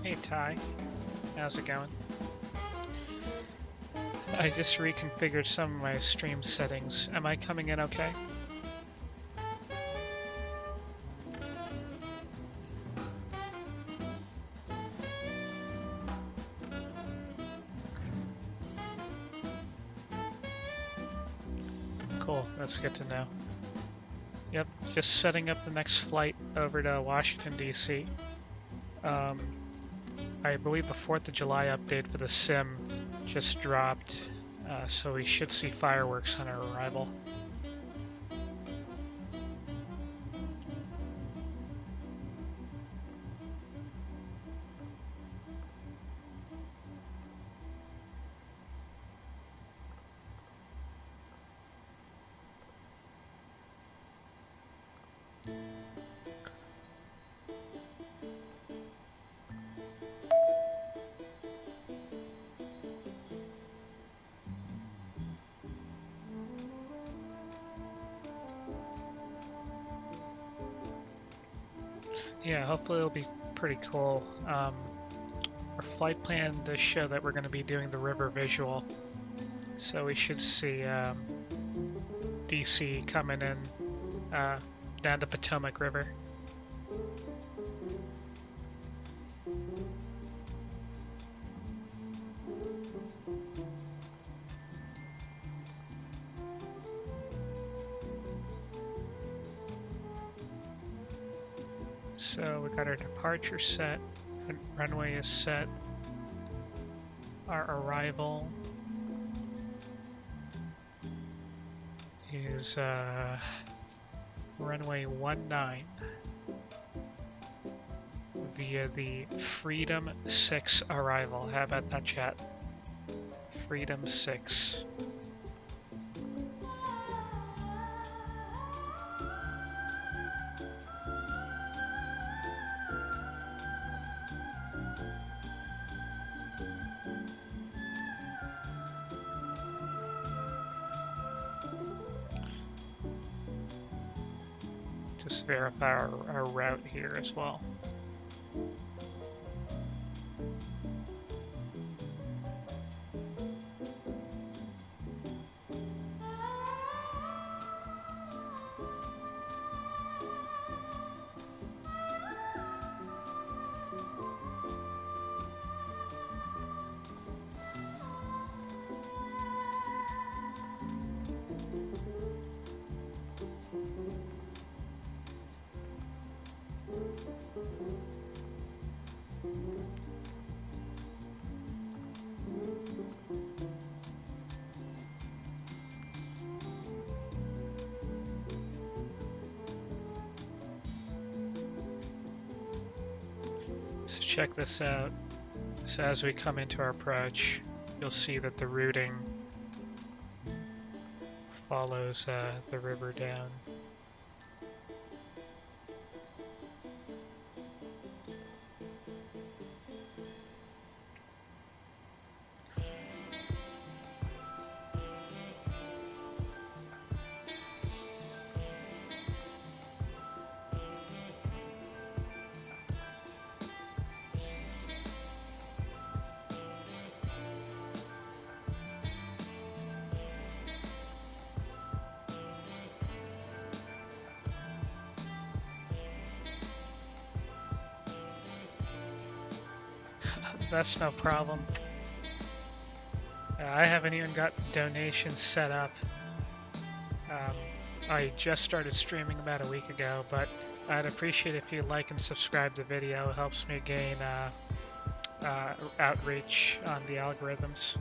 Hey Ty, how's it going? I just reconfigured some of my stream settings. Am I coming in okay? Cool, that's good to know. Yep, just setting up the next flight over to Washington, D.C. I believe the 4th of July update for the sim just dropped, so we should see fireworks on our arrival. Yeah, hopefully it'll be pretty cool. Our flight plan does show that we're going to be doing the river visual, so we should see DC coming in down the Potomac River. So we got our departure set, runway is set, our arrival is runway 19 via the Freedom 6 arrival. How about that, chat? Freedom 6. Just verify our route here as well. So check this out. So as we come into our approach, you'll see that the routing follows the river down. That's no problem. I haven't even got donations set up. I just started streaming about a week ago, but I'd appreciate if you like and subscribe to the video. It helps me gain outreach on the algorithms.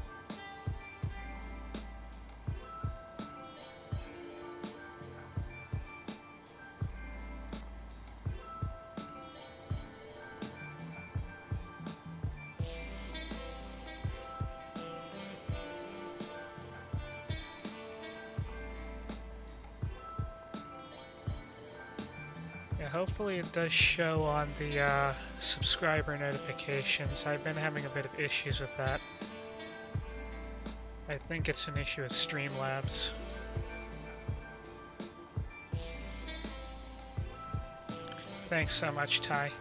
Hopefully it does show on the subscriber notifications. I've been having a bit of issues with that. I think it's an issue with Streamlabs. Thanks so much, Ty.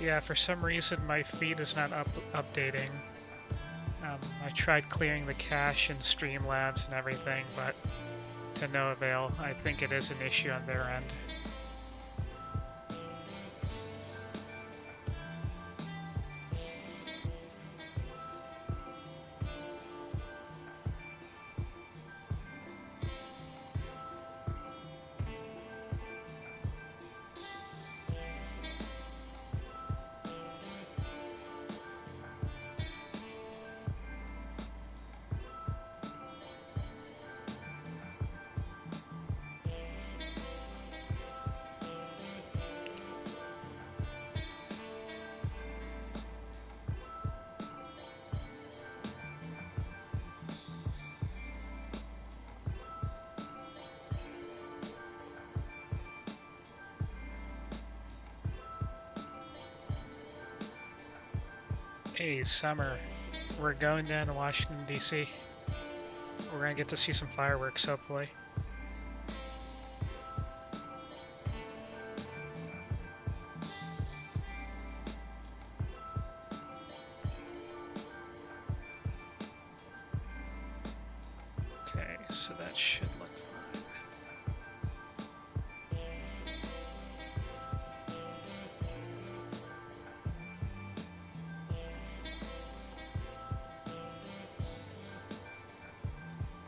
Yeah, for some reason my feed is not updating. I tried clearing the cache in Streamlabs and everything, but to no avail. I think it is an issue on their end. Hey, summer. We're going down to Washington, D.C. We're gonna get to see some fireworks, hopefully. Okay, so that should look fine.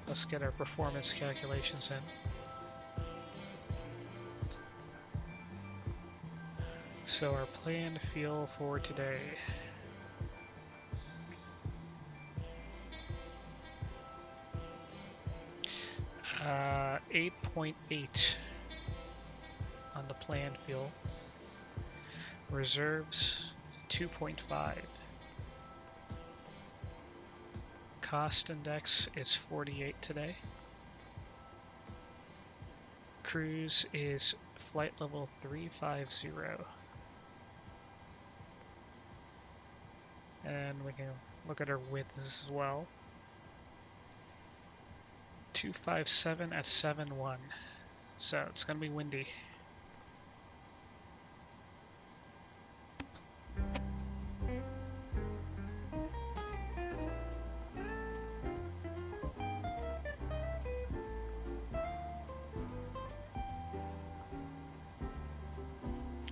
Let's get our performance calculations in. So our planned fuel for today. 8.8 on the planned fuel. Reserves 2.5. Cost index is 48 today. Cruise is flight level 350. And we can look at our widths as well. 257 at 7.1. So it's going to be windy.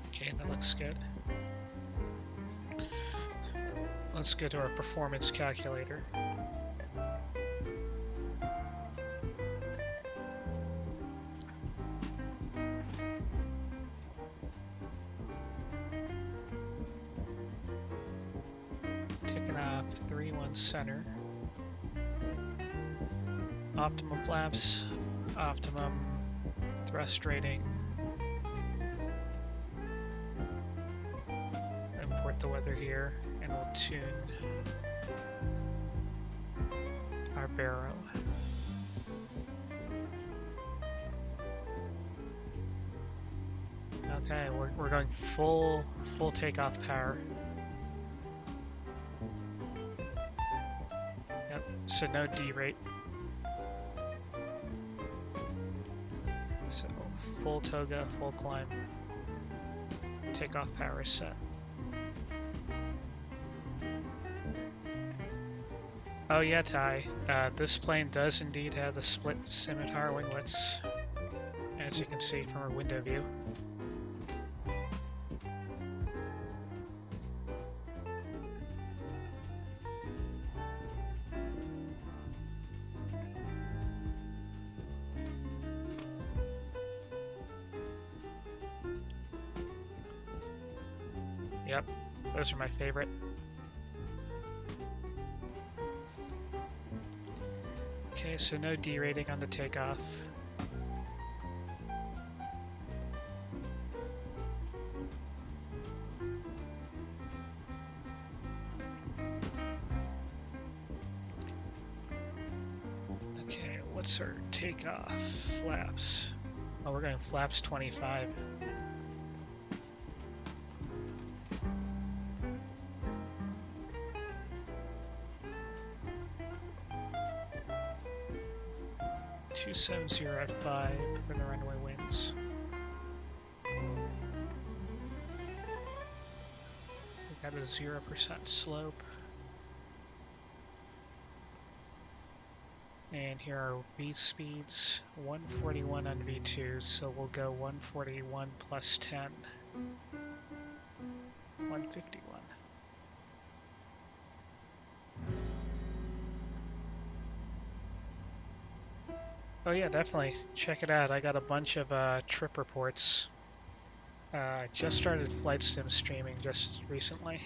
Okay, that looks good. Let's go to our performance calculator. Taking off 3-1 center. Optimum flaps, optimum thrust rating. Import the weather here, and we'll tune our barrel. Okay, we're going full takeoff power. Yep, so no derate. So full toga, full climb. Takeoff power is set. Oh yeah, Ty. This plane does indeed have the split scimitar winglets, as you can see from our window view. Yep, those are my favorite. Okay, so no derating on the takeoff. Okay, what's our takeoff flaps? Oh, we're going flaps 25. .270 at 5 for the runway winds. at a 0% slope. And here are V speeds, 141 on V2, so we'll go 141 plus 10, 151. Oh yeah, definitely. Check it out. I got a bunch of trip reports. I just started flight sim streaming just recently.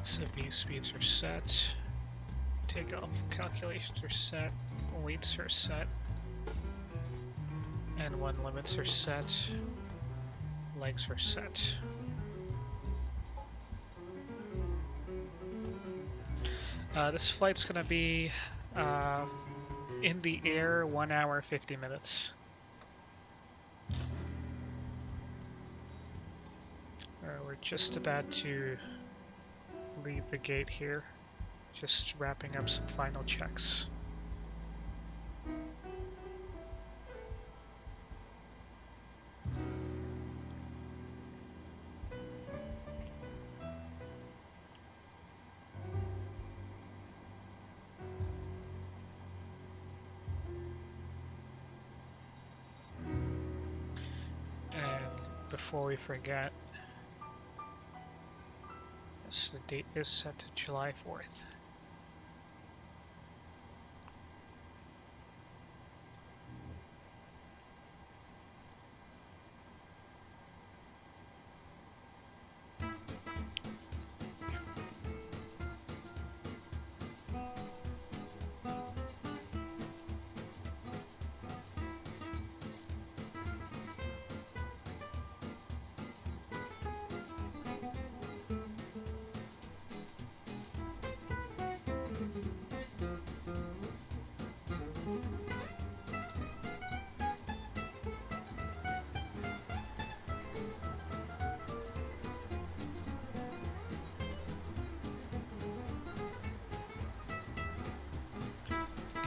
So V speeds are set, takeoff calculations are set, weights are set, and N1 limits are set, legs are set. This flight's going to be in the air 1 hour 50 minutes. We're just about to leave the gate here, just wrapping up some final checks. Before we forget, the date is set to July 4th.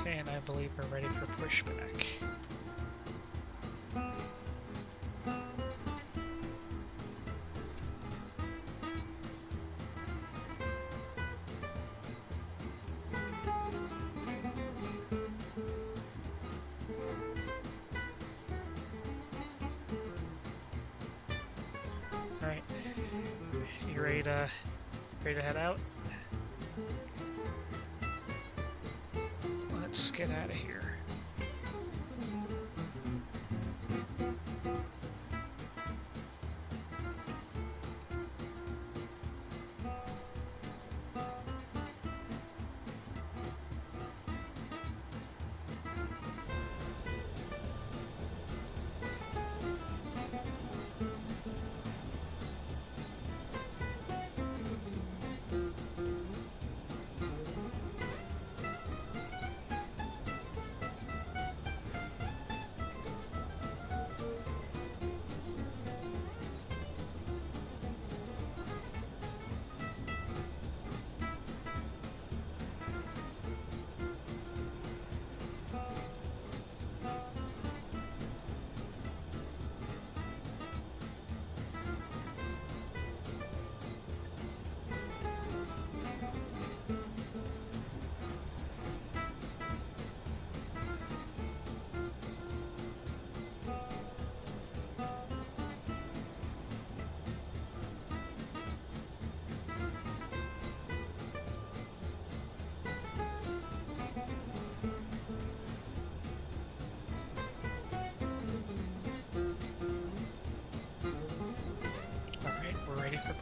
Okay, and I believe we're ready for pushback. Alright, you ready to head out? Let's get out of here.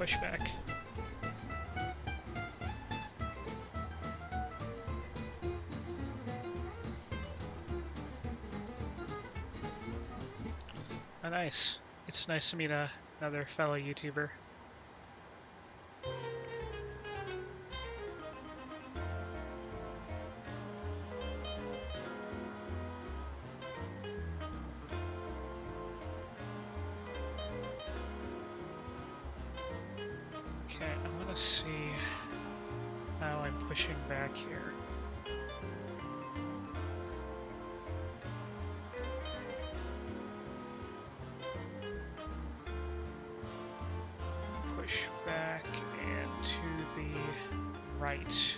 pushback. Oh, nice. It's nice to meet another fellow YouTuber. Okay, I want to see how I'm pushing back here. Push back and to the right.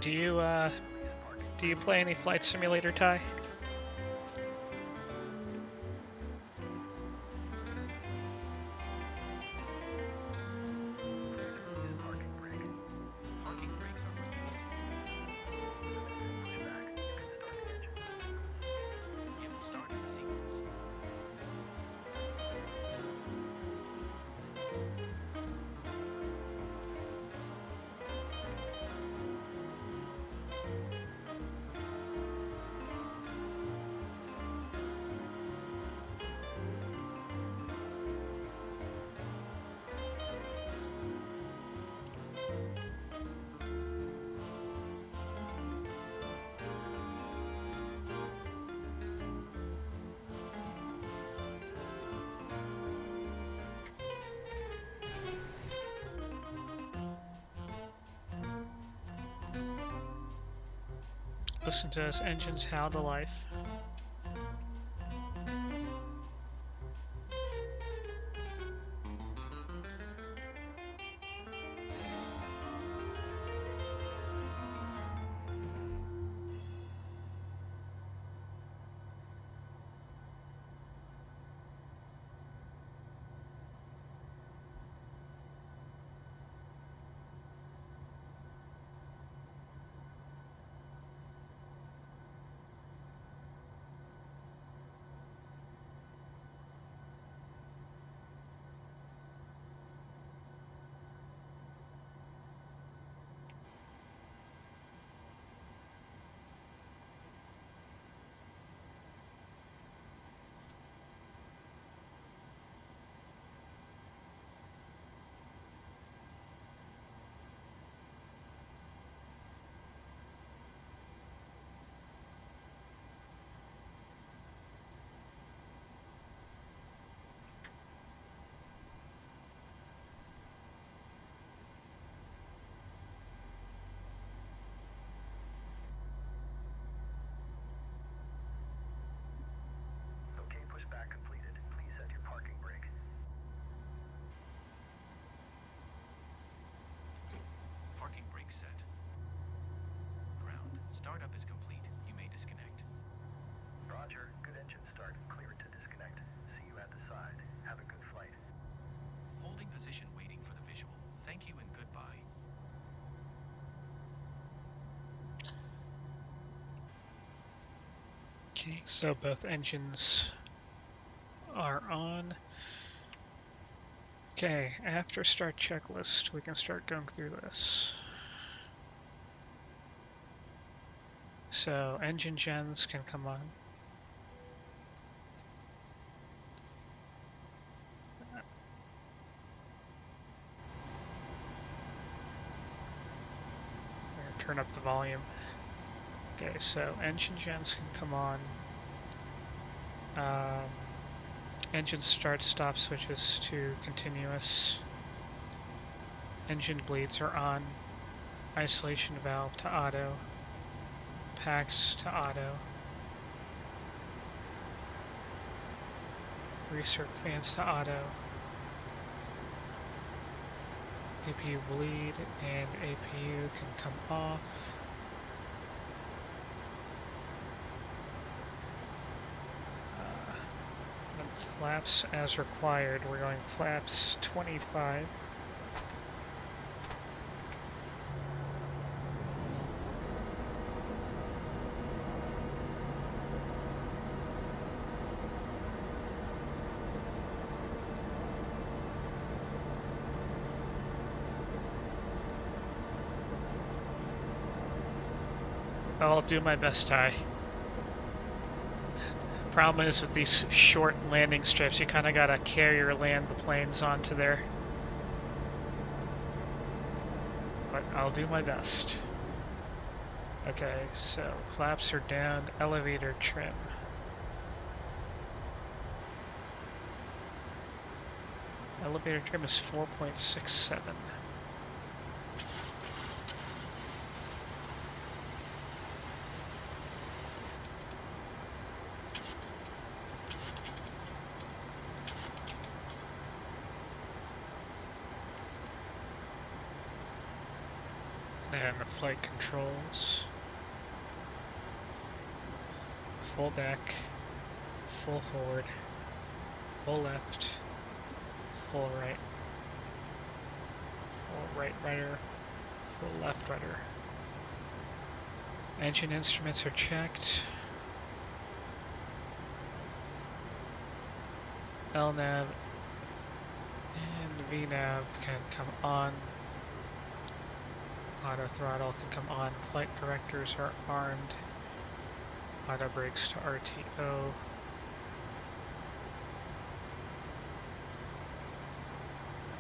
Do you play any Flight Simulator, Ty? Listen to those engines howl to life. Set. Ground. Startup is complete. You may disconnect. Roger. Good engine start. Cleared to disconnect. See you at the side. Have a good flight. Holding position waiting for the visual. Thank you and goodbye. Okay, so both engines are on. Okay, after start checklist, we can start going through this. So engine gens can come on. Or turn up the volume. Okay, so engine gens can come on. Engine start stop switches to continuous. Engine bleeds are on. Isolation valve to auto. Packs to auto. Recirc fans to auto. APU bleed and APU can come off. And flaps as required. We're going flaps 25. I'll do my best, Ty. Problem is with these short landing strips, you kind of gotta carrier land the planes onto there. But I'll do my best. Okay, so flaps are down, elevator trim. Elevator trim is 4.67. And the flight controls. Full back, full forward, full left, full right, full right rudder, full left rudder. Engine instruments are checked. LNAV and VNAV can come on. Auto throttle can come on. Flight directors are armed. Auto brakes to RTO.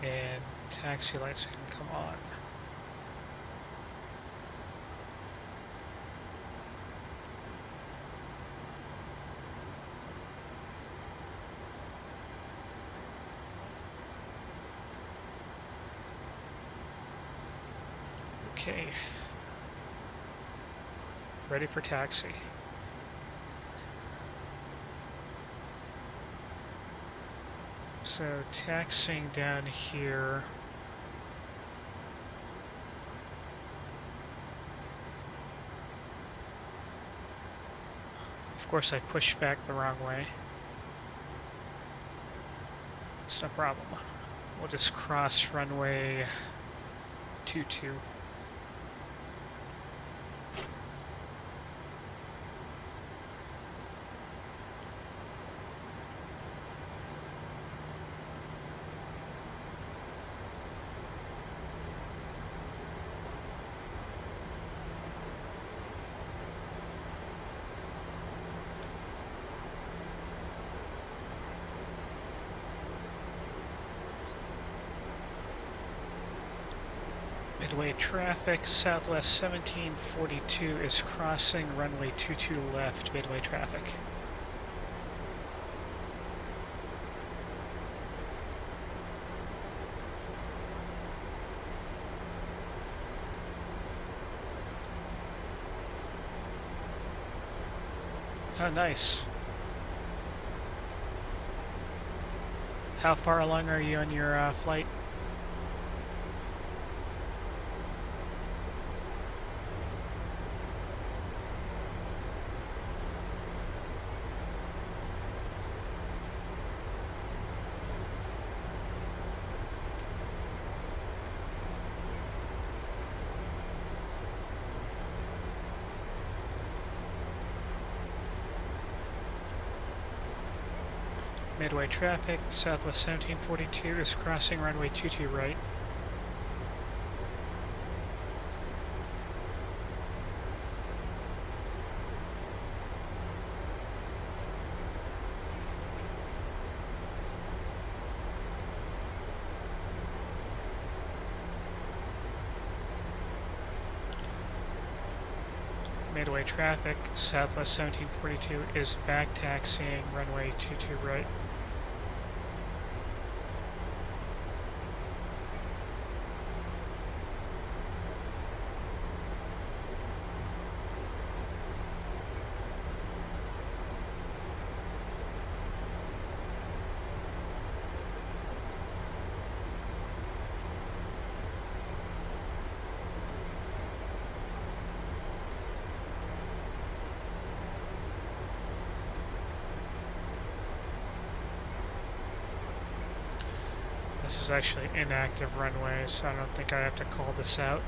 And taxi lights can come on. Okay. Ready for taxi. So taxiing down here. Of course I pushed back the wrong way. It's no problem. We'll just cross runway 22. Midway traffic, Southwest 1742 is crossing runway 22 left, midway traffic. Oh, nice. How far along are you on your flight? Midway traffic, Southwest 1742 is crossing runway 22 right. Midway traffic, Southwest 1742 is back taxiing runway 22 right. This is actually inactive runway, so I don't think I have to call this out.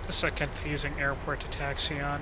This is a confusing airport to taxi on.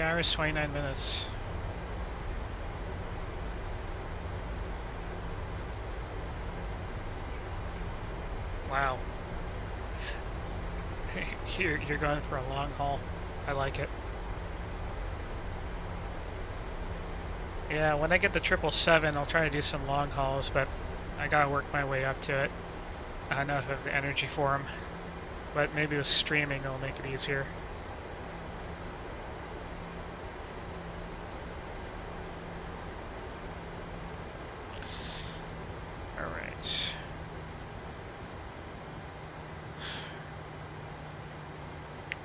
Hours, 29 minutes. Wow. You're going for a long haul. I like it. Yeah, when I get the 777, I'll try to do some long hauls, but I gotta work my way up to it. I don't know if I have the energy for them, but maybe with streaming it'll make it easier.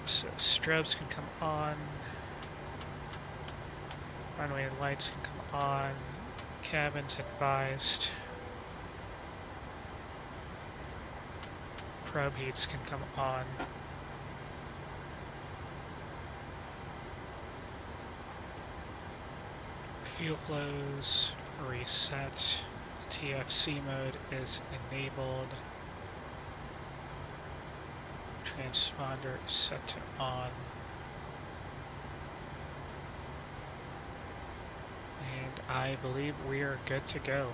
So strobes can come on, runway lights can come on, cabins advised, probe heats can come on. Fuel flows reset, TFC mode is enabled. Transponder set to on. And I believe we are good to go.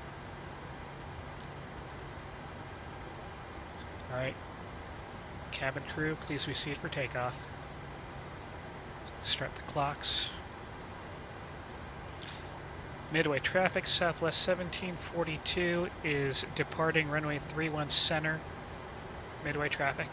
Alright. Cabin crew, please receive for takeoff. Start the clocks. Midway traffic, Southwest 1742 is departing runway 31 center. Midway traffic.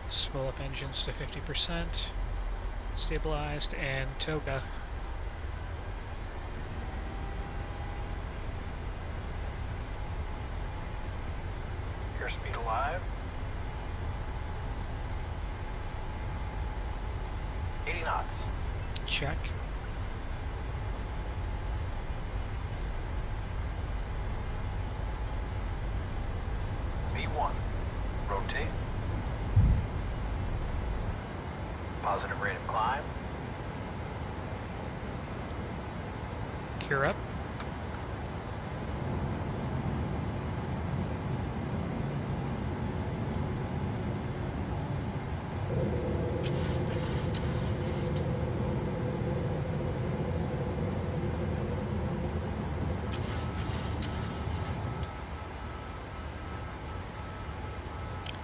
Spool up engines to 50%, stabilized, and toga. Airspeed alive. 80 knots. Check. Positive rate of climb. Gear up.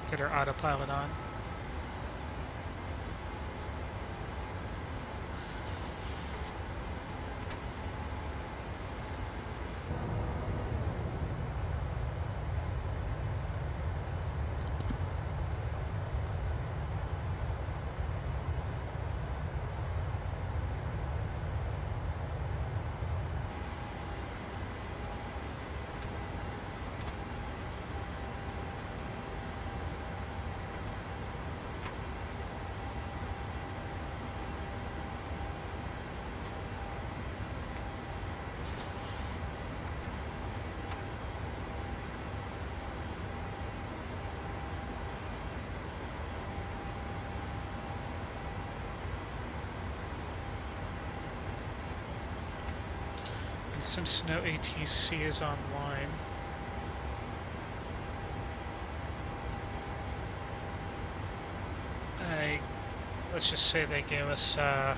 Get our autopilot on. And since no ATC is online, let's just say they gave us a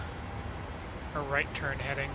right turn heading.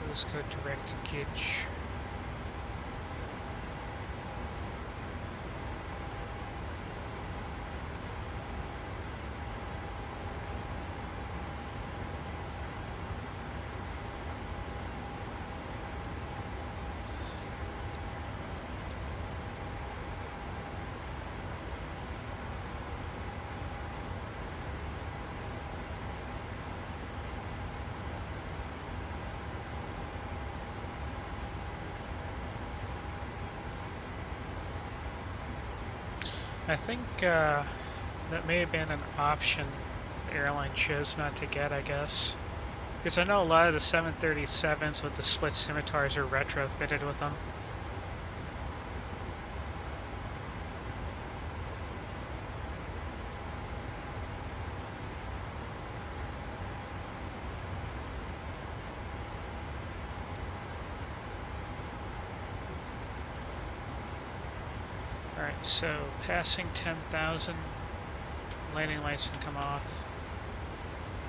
Let's go direct engage. I think that may have been an option the airline chose not to get, I guess. Because I know a lot of the 737s with the split scimitars are retrofitted with them. Alright, so passing 10,000, landing lights can come off.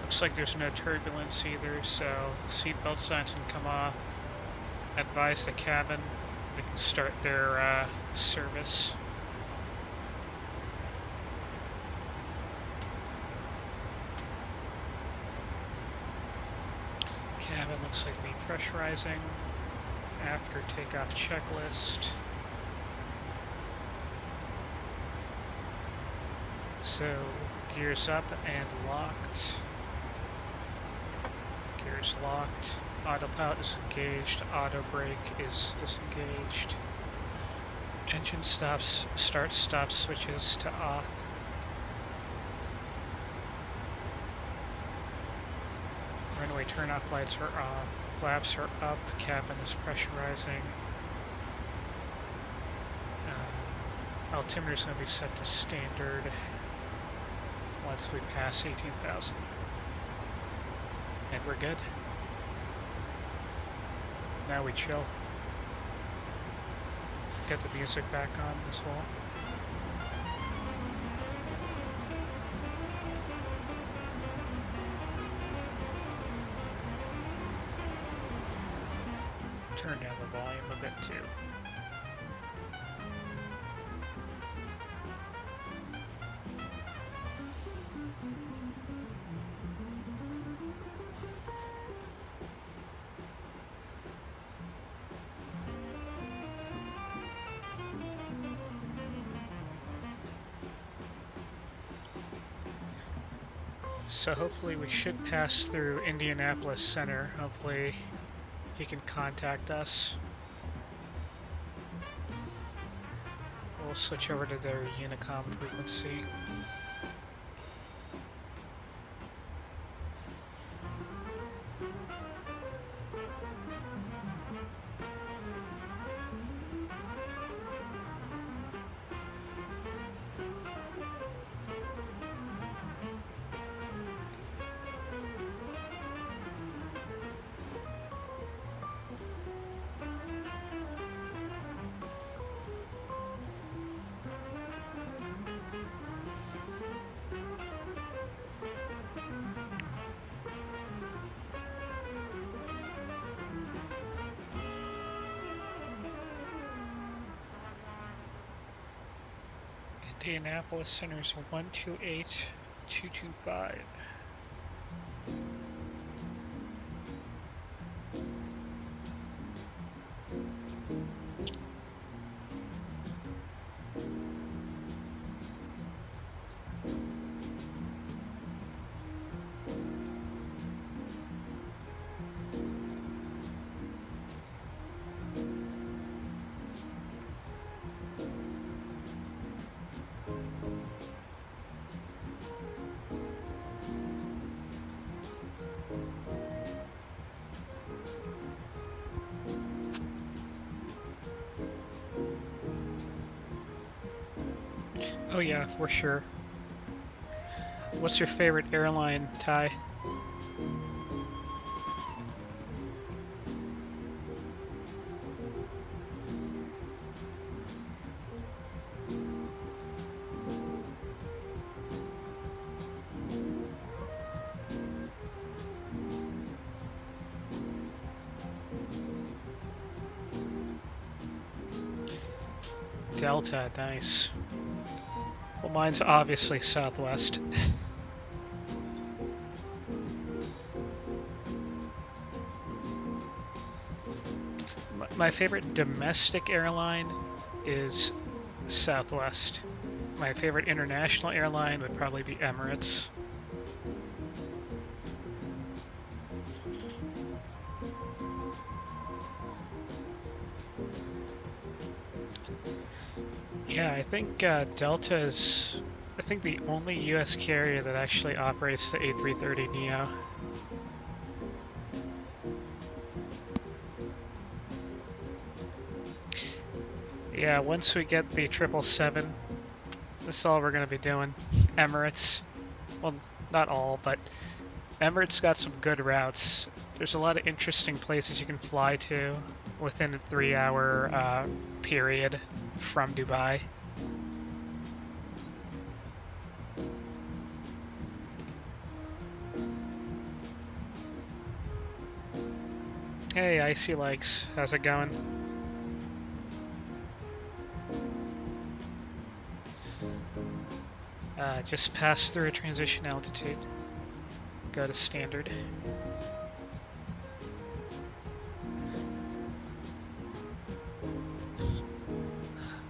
Looks like there's no turbulence either, so seatbelt signs can come off. Advise the cabin, they can start their service. Cabin looks like to be pressurizing. After takeoff checklist. So gears up and locked. Gears locked. Autopilot is engaged. Auto brake is disengaged. Engine stops, start stop switches to off. Runway turn-off lights are off. Flaps are up. Cabin is pressurizing. altimeter is going to be set to standard once we pass 18,000. And we're good. Now we chill. Get the music back on as well. Turn down the volume a bit too. So hopefully we should pass through Indianapolis Center. Hopefully he can contact us. We'll switch over to their Unicom frequency. Indianapolis Center's 128,225. Oh yeah, for sure. What's your favorite airline, Ty? Delta, nice. Well, mine's obviously Southwest. My favorite domestic airline is Southwest. My favorite international airline would probably be Emirates. Yeah, I think Delta is, I think, the only U.S. carrier that actually operates the A330neo. Yeah, once we get the 777, that's all we're going to be doing. Emirates. Well, not all, but Emirates got some good routes. There's a lot of interesting places you can fly to within a 3-hour period from Dubai. Hey, Icy Likes, how's it going? Just pass through a transition altitude. Go to standard.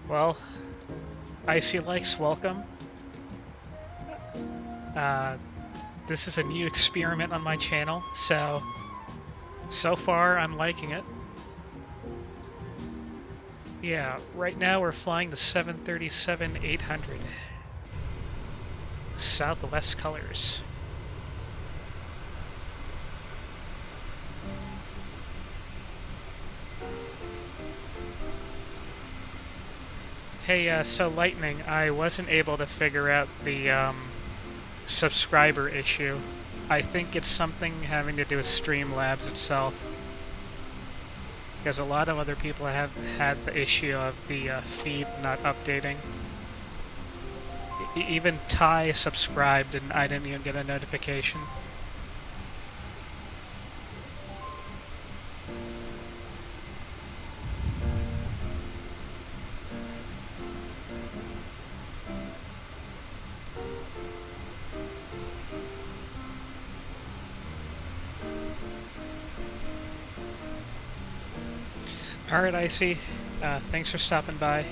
Well, Icy Likes, welcome. This is a new experiment on my channel, so far I'm liking it. Yeah, right now we're flying the 737-800. Southwest colors. Hey, so Lightning, I wasn't able to figure out the subscriber issue. I think it's something having to do with Streamlabs itself. Because a lot of other people have had the issue of the feed not updating. Even Ty subscribed and I didn't even get a notification. Alright, Icy. Thanks for stopping by.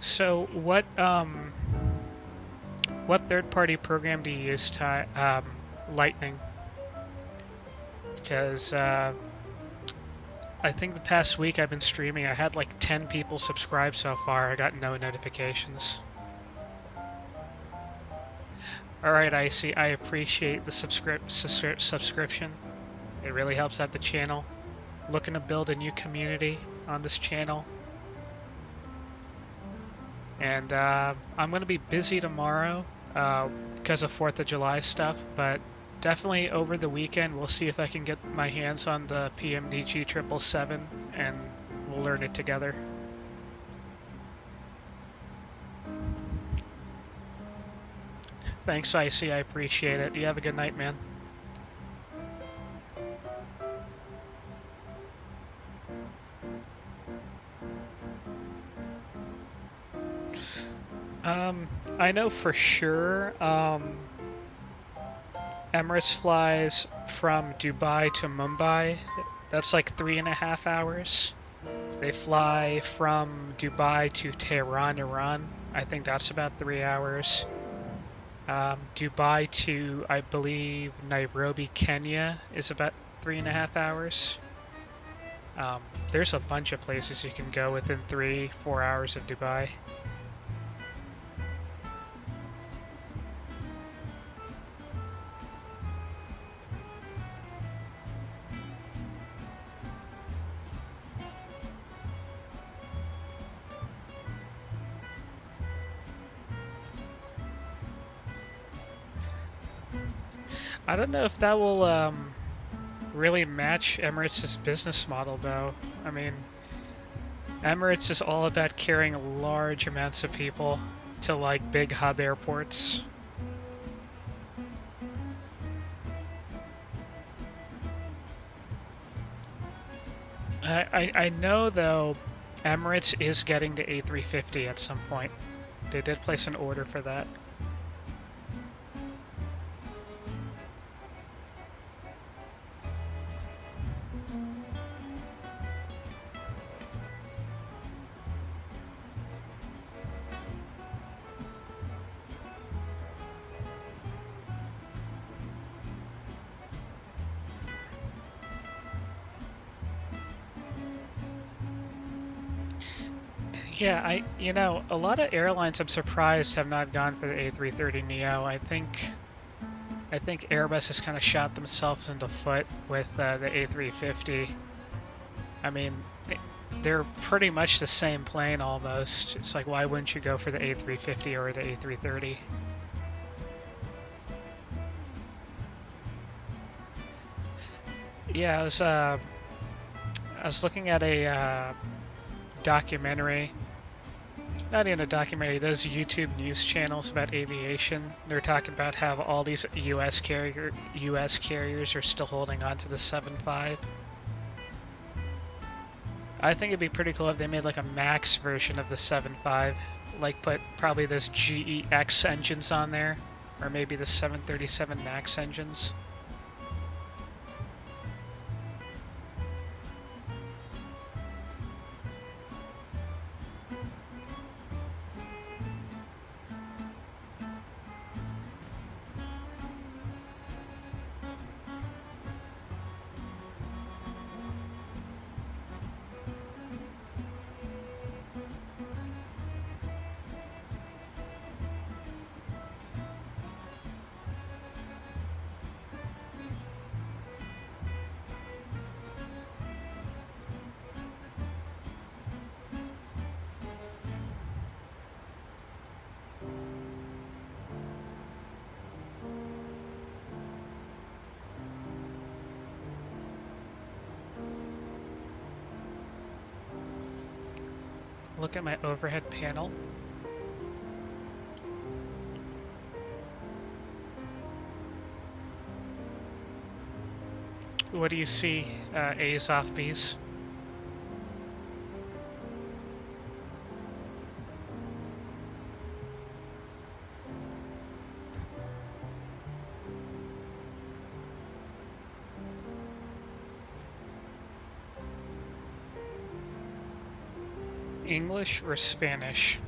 So what third-party program do you use to Lightning? Because I think the past week I've been streaming, I had like 10 people subscribe so far. I got no notifications. Alright, Icy, I appreciate the subscription. It really helps out the channel. Looking to build a new community on this channel. And I'm going to be busy tomorrow because of 4th of July stuff, but definitely over the weekend we'll see if I can get my hands on the PMDG 777 and we'll learn it together. Thanks, Icy. I appreciate it. You have a good night, man. I know for sure Emirates flies from Dubai to Mumbai. That's like 3.5 hours. They fly from Dubai to Tehran, Iran. I think that's about 3 hours. Dubai to, I believe, Nairobi, Kenya is about 3.5 hours. There's a bunch of places you can go within 3-4 hours of Dubai. I don't know if that will really match Emirates' business model, though. I mean, Emirates is all about carrying large amounts of people to like big hub airports. I know, though, Emirates is getting the A350 at some point. They did place an order for that. Yeah, a lot of airlines I'm surprised have not gone for the A330neo. I think Airbus has kind of shot themselves in the foot with the A350. I mean, they're pretty much the same plane almost. It's like, why wouldn't you go for the A350 or the A330? Yeah, I was looking at a documentary. Not even a documentary, those YouTube news channels about aviation. They're talking about how all these US carriers are still holding on to the 7.5. I think it'd be pretty cool if they made like a max version of the 7.5. Like put probably those GEX engines on there, or maybe the 737 MAX engines. Look at my overhead panel. What do you see, A's off B's? English or Spanish?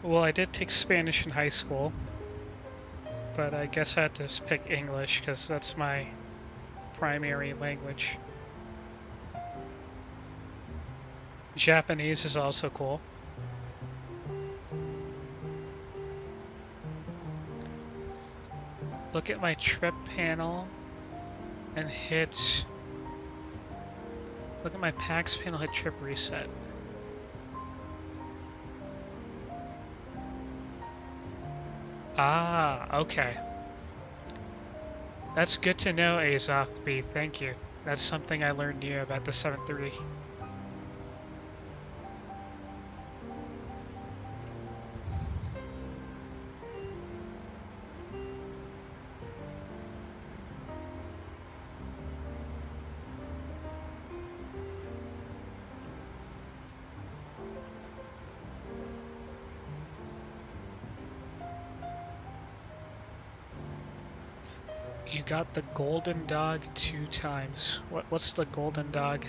Well, I did take Spanish in high school, but I guess I had to pick English because that's my primary language. Japanese is also cool. Look at my trip panel and hit... Look at my PAX panel, hit trip reset. Ah, okay. That's good to know, Azoth B. Thank you. That's something I learned new about the 730. You got the golden dog 2 times. What's the golden dog?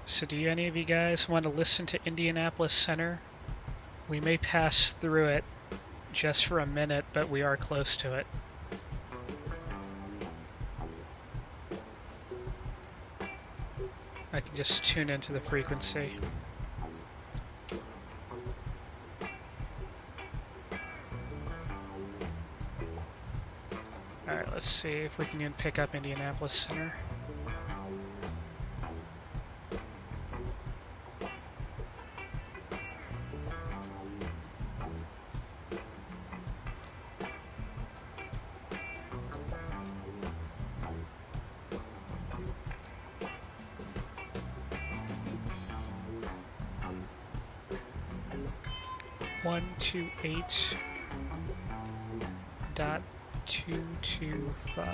So do any of you guys want to listen to Indianapolis Center? We may pass through it just for a minute, but we are close to it. I can just tune into the frequency. Alright, let's see if we can even pick up Indianapolis Center. One two eight dot 225.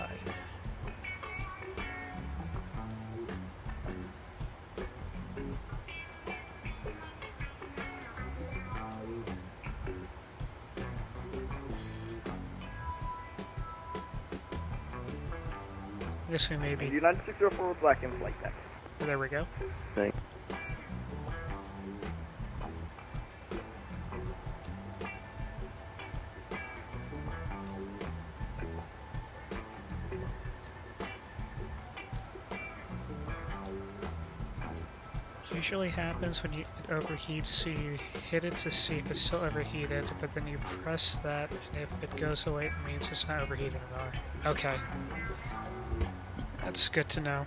I guess we maybe. United 604 with Black in flight deck. There we go. Thanks. Usually happens when it overheats, so you hit it to see if it's still overheated, but then you press that, and if it goes away, it means it's not overheated at all. Okay. That's good to know.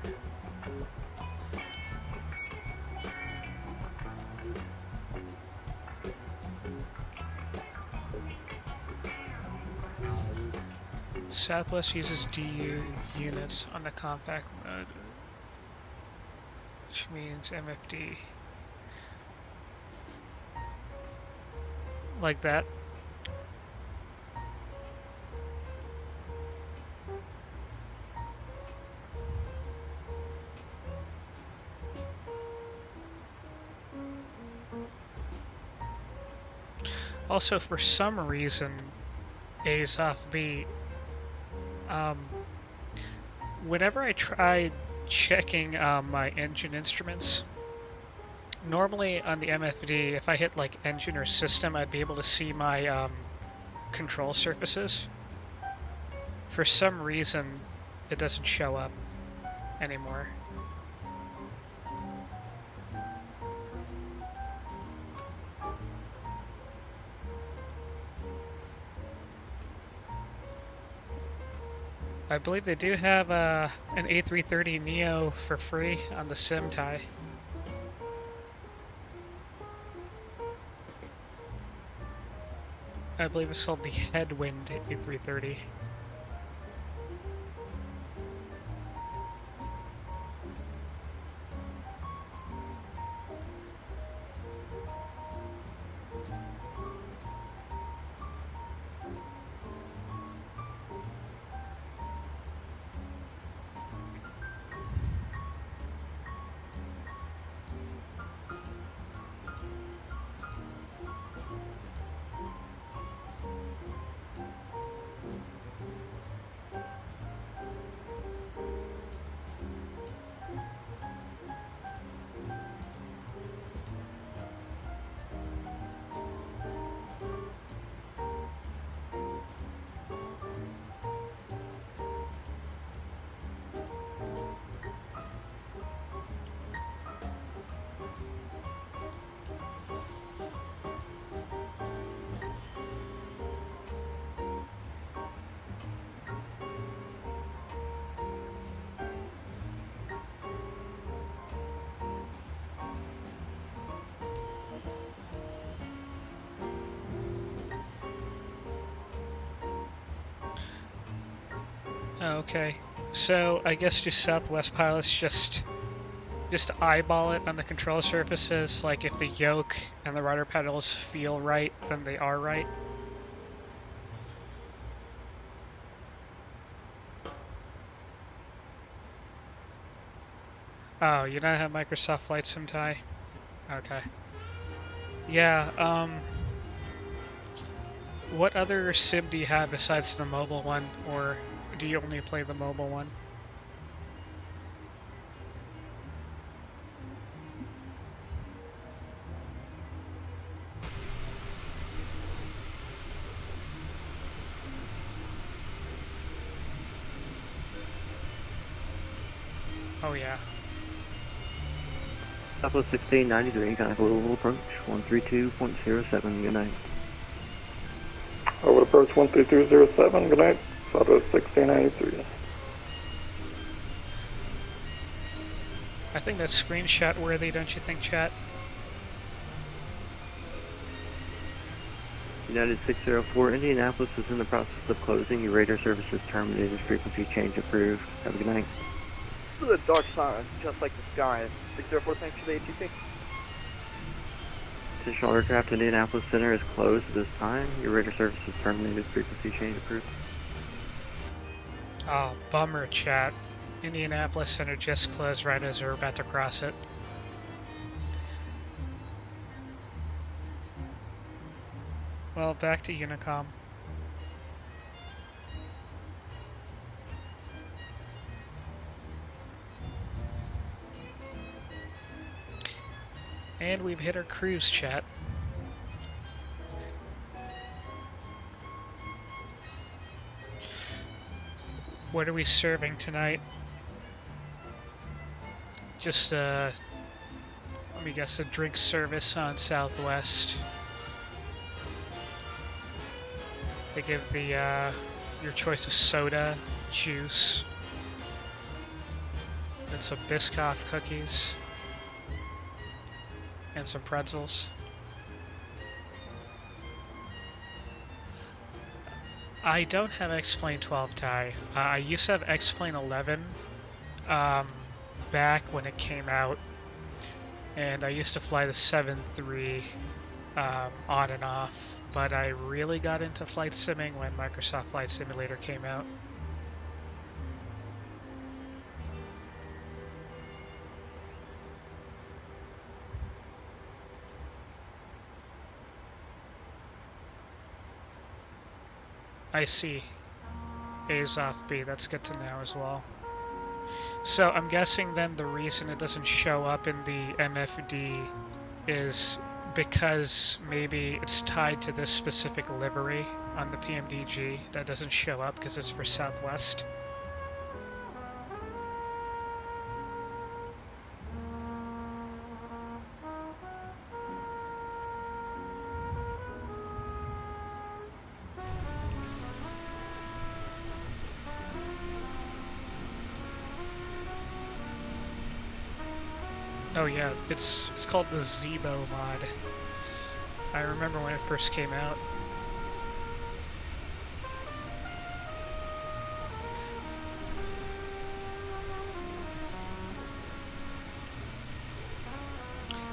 Southwest uses DU units on the compact mode, which means MFD. Like that. Also, for some reason, A's off beat. Whenever I tried checking my engine instruments, normally on the MFD, if I hit like engine or system, I'd be able to see my control surfaces. For some reason, it doesn't show up anymore. I believe they do have an A330 Neo for free on the sim tie. I believe it's called the Headwind A330. Okay, so I guess do Southwest pilots just eyeball it on the control surfaces? Like if the yoke and the rudder pedals feel right, then they are right? Oh, you don't have Microsoft Flight Sim Tie? Okay. Yeah, what other sim do you have besides the mobile one, or do you only play the mobile one? Oh yeah. Southwest 1693, contact global approach 132.07, good night. Over approach 13207, good night. Southwest 1693. I think that's screenshot worthy, don't you think, chat? United 604, Indianapolis is in the process of closing. Your radar service is terminated. Frequency change approved. Have a good night. This is a dark sun, just like the sky. 604, thanks for the ATC. Additional aircraft Indianapolis Center is closed at this time. Your radar service is terminated. Frequency change approved. Oh, bummer, chat. Indianapolis Center just closed right as we're about to cross it. Well, back to Unicom. And we've hit our cruise, chat. What are we serving tonight? Just, let me guess, a drink service on Southwest. They give the, your choice of soda, juice, and some Biscoff cookies, and some pretzels. I don't have X-Plane 12 tie. I used to have X-Plane 11 back when it came out, and I used to fly the 7.3 on and off, but I really got into flight simming when Microsoft Flight Simulator came out. I see. A's off B, that's good to know as well. So I'm guessing then the reason it doesn't show up in the MFD is because maybe it's tied to this specific livery on the PMDG that doesn't show up because it's for Southwest. Oh yeah, it's called the Zebo mod. I remember when it first came out.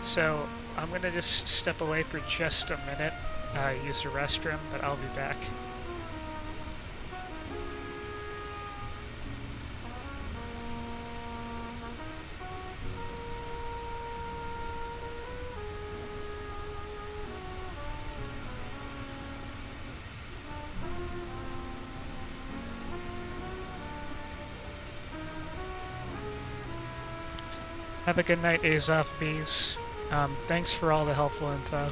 So I'm gonna just step away for just a minute, use the restroom, but I'll be back. Have a good night, A's off B's. Thanks for all the helpful info.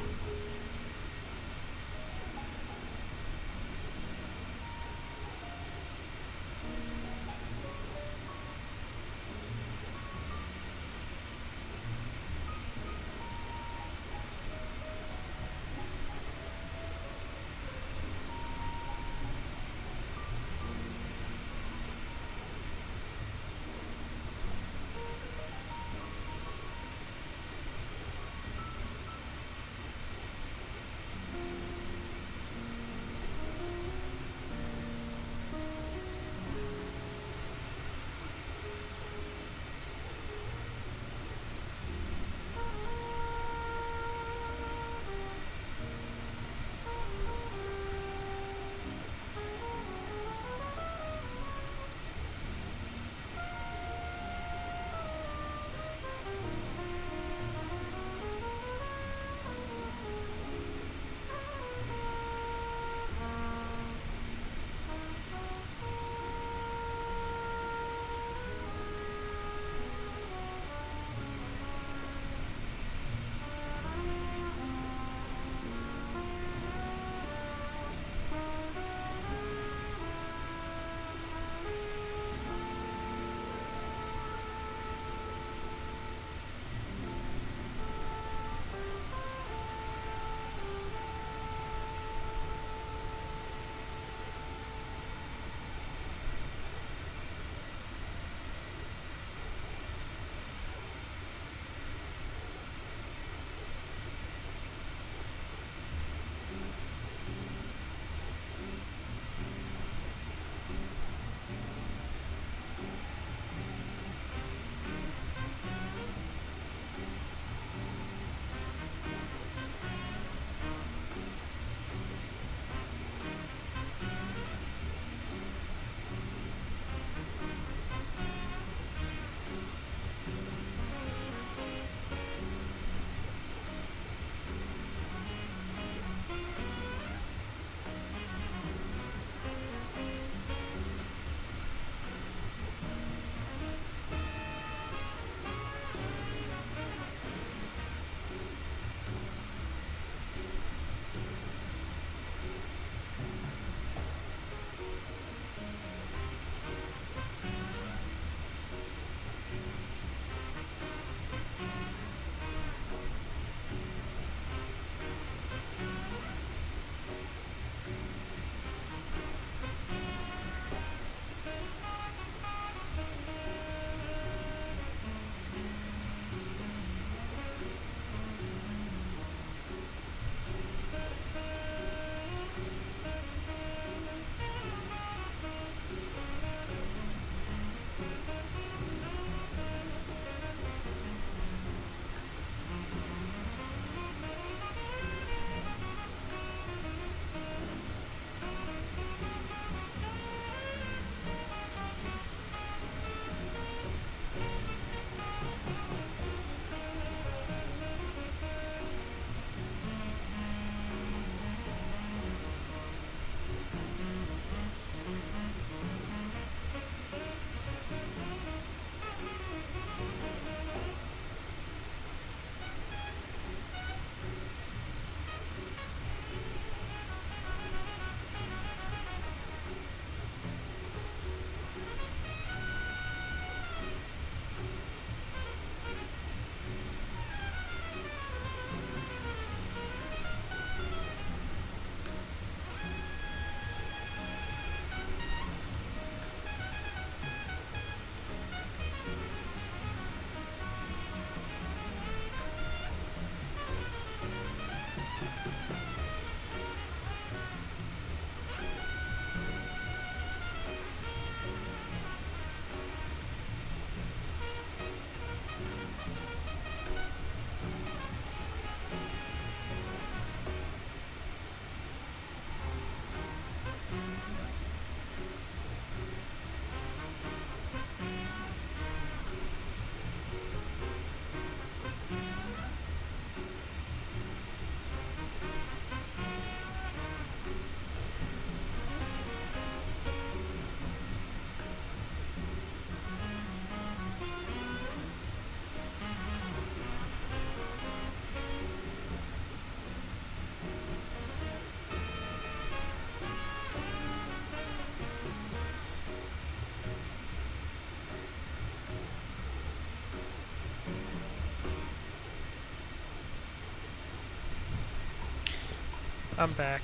I'm back.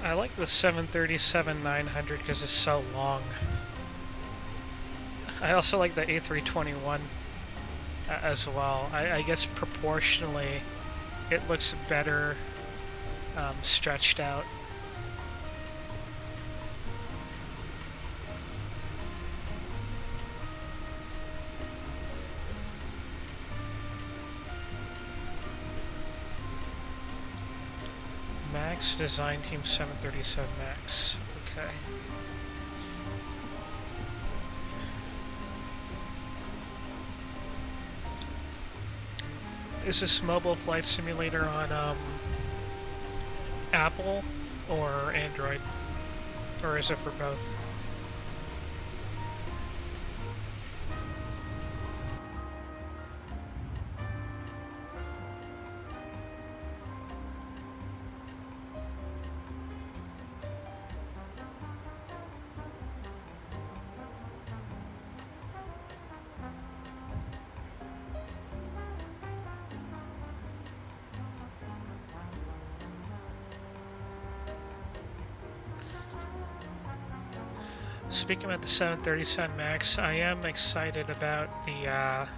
I like the 737-900 because it's so long. I also like the A321 as well. I guess proportionally it looks better stretched out. Max Design Team 737 Max. Okay. Is this mobile flight simulator on Apple or Android? Or is it for both? Speaking about the 737 MAX, I am excited about the, have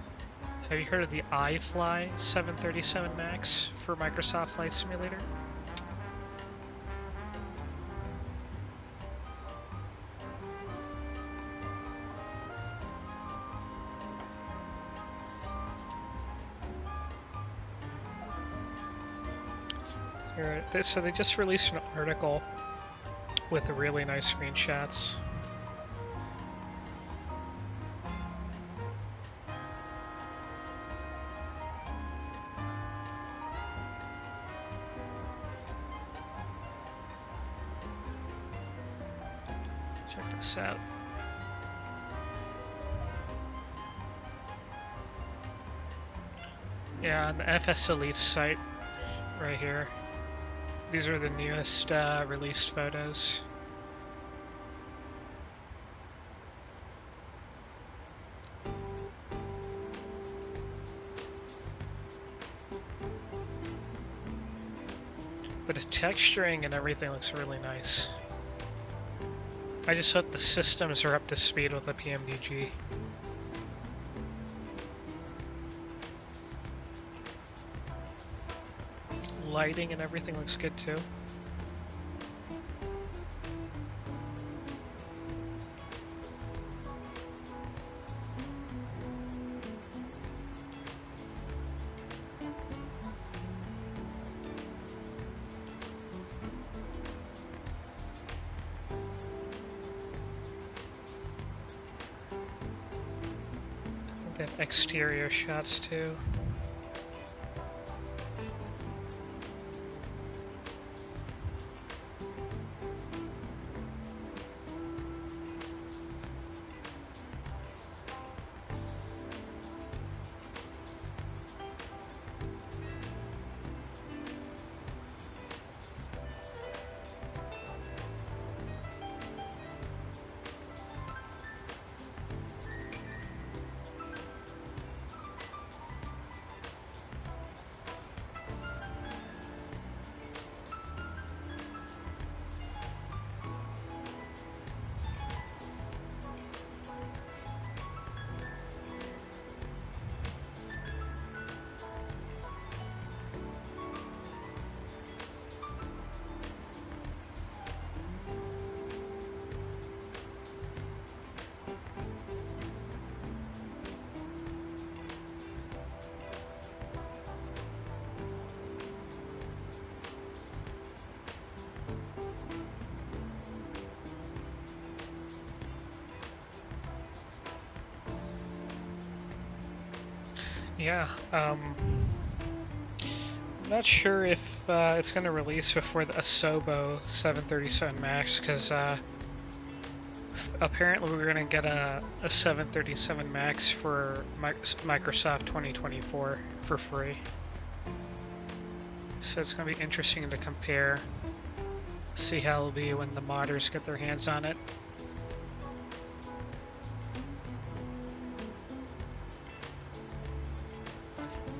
you heard of the iFly 737 MAX for Microsoft Flight Simulator? So they just released an article with really nice screenshots. Check this out. Yeah, on the FS Elite site right here. These are the newest released photos. But the texturing and everything looks really nice. I just hope the systems are up to speed with the PMDG. Lighting and everything looks good too. They have exterior shots too. Yeah, not sure if it's going to release before the Asobo 737 MAX, because apparently we're going to get a 737 MAX for Microsoft 2024 for free. So it's going to be interesting to compare See how it'll be when the modders get their hands on it.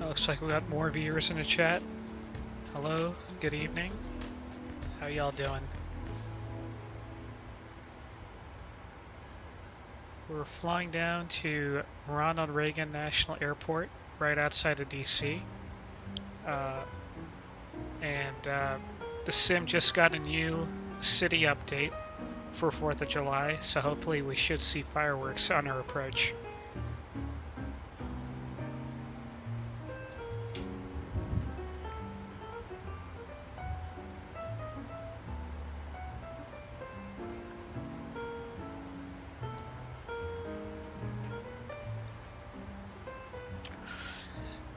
Looks like we got more viewers in the chat. Hello, good evening. How y'all doing? We're flying down to Ronald Reagan National Airport, right outside of DC. The sim just got a new city update for 4th of July, so hopefully we should see fireworks on our approach.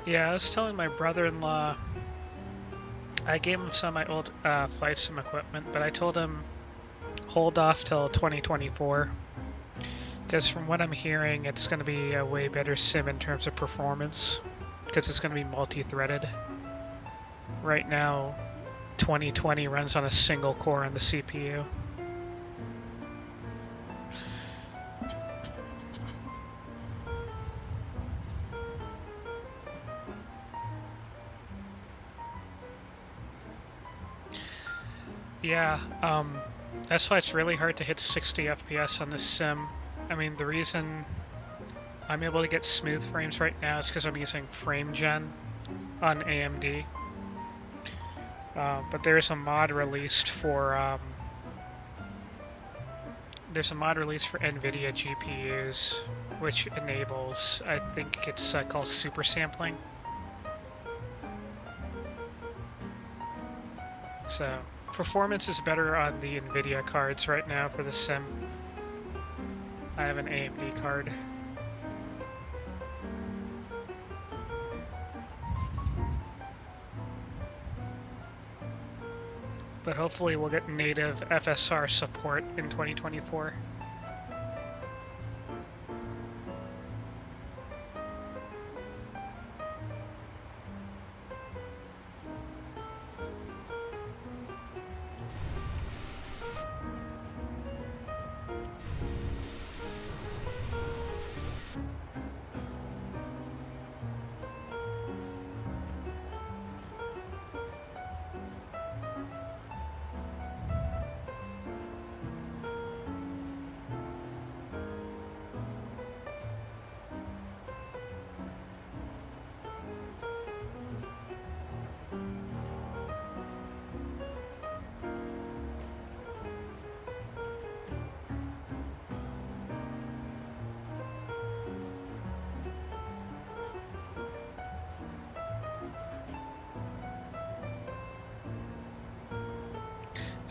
Yeah, I was telling my brother-in-law, I gave him some of my old flight sim equipment, but I told him hold off till 2024, because from what I'm hearing, it's going to be a way better sim in terms of performance, because it's going to be multi-threaded. Right now, 2020 runs on a single core on the CPU. Yeah, that's why it's really hard to hit 60 FPS on this sim. I mean, the reason I'm able to get smooth frames right now is because I'm using FrameGen on AMD. But there's a mod released for NVIDIA GPUs, which enables, I think it's called super sampling. So performance is better on the NVIDIA cards right now for the sim. I have an AMD card. But hopefully we'll get native FSR support in 2024.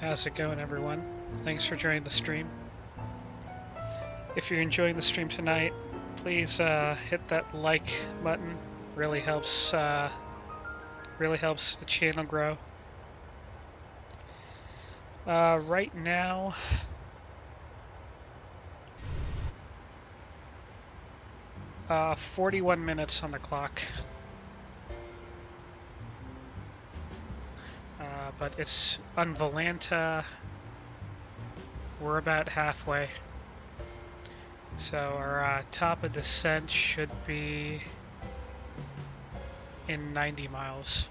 How's it going, everyone? Thanks for joining the stream. If you're enjoying the stream tonight, please hit that like button. Really helps the channel grow. Right now, uh, 41 minutes on the clock. But it's on Volanta, we're about halfway. So our top of descent should be in 90 miles.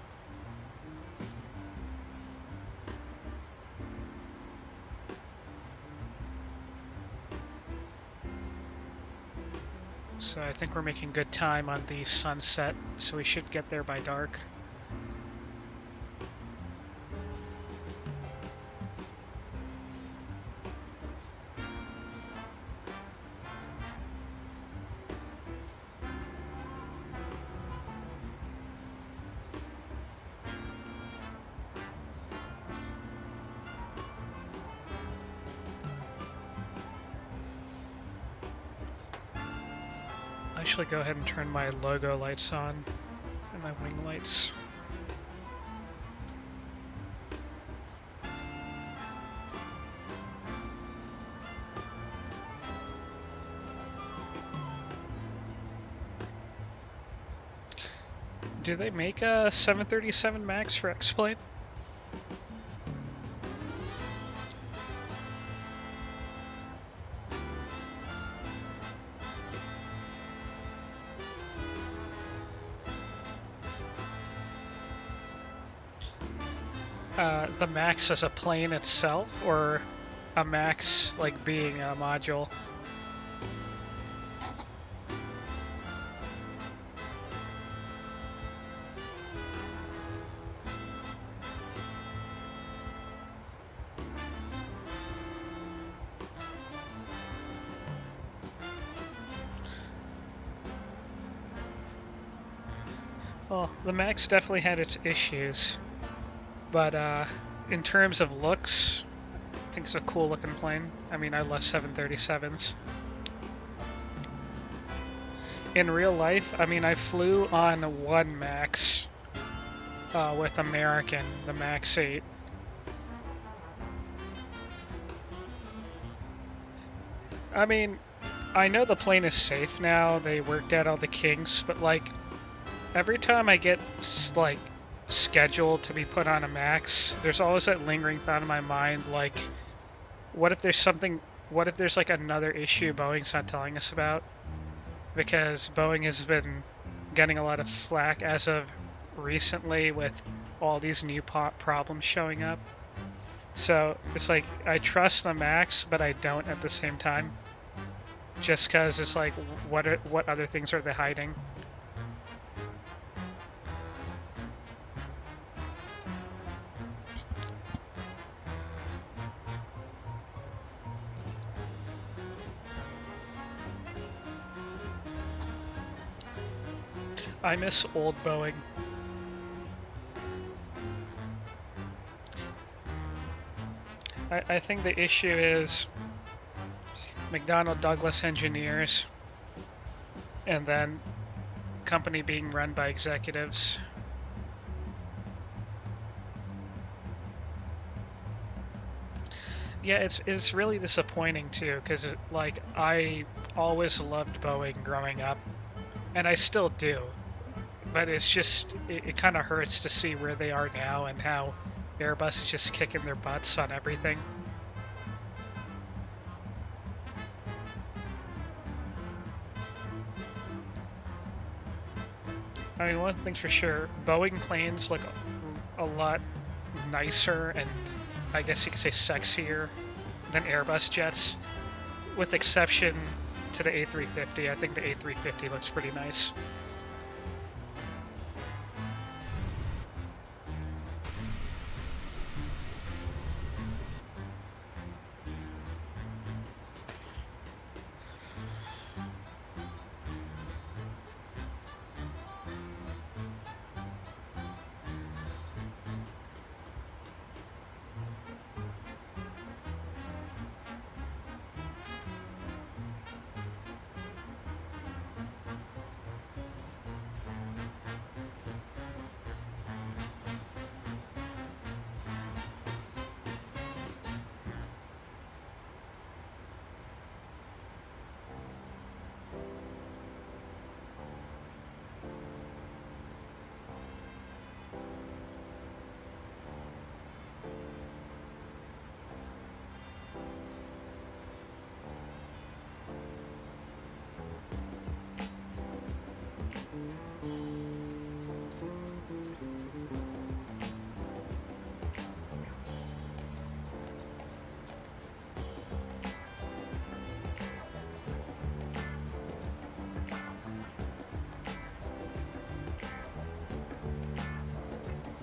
So I think we're making good time on the sunset, so we should get there by dark. Actually, go ahead and turn my logo lights on and my wing lights. Do they make a 737 MAX for X-Plane? The Max as a plane itself, or a Max like being a module? Well, the Max definitely had its issues, but in terms of looks, I think it's a cool looking plane. I mean, I love 737s. In real life, I mean, I flew on one Max with American, the Max 8. I mean, I know the plane is safe now, they worked out all the kinks, but like, every time I get like scheduled to be put on a Max, there's always that lingering thought in my mind, like, what if there's like another issue Boeing's not telling us about? Because Boeing has been getting a lot of flack as of recently with all these new problems showing up. So it's like, I trust the Max, but I don't at the same time. Just because it's like, what other things are they hiding? I miss old Boeing. I think the issue is McDonnell Douglas engineers, and then company being run by executives. Yeah, it's really disappointing too, because like, I always loved Boeing growing up, and I still do. But it's just, it kind of hurts to see where they are now and how Airbus is just kicking their butts on everything. I mean, one thing's for sure, Boeing planes look a lot nicer and I guess you could say sexier than Airbus jets, with exception to the A350. I think the A350 looks pretty nice.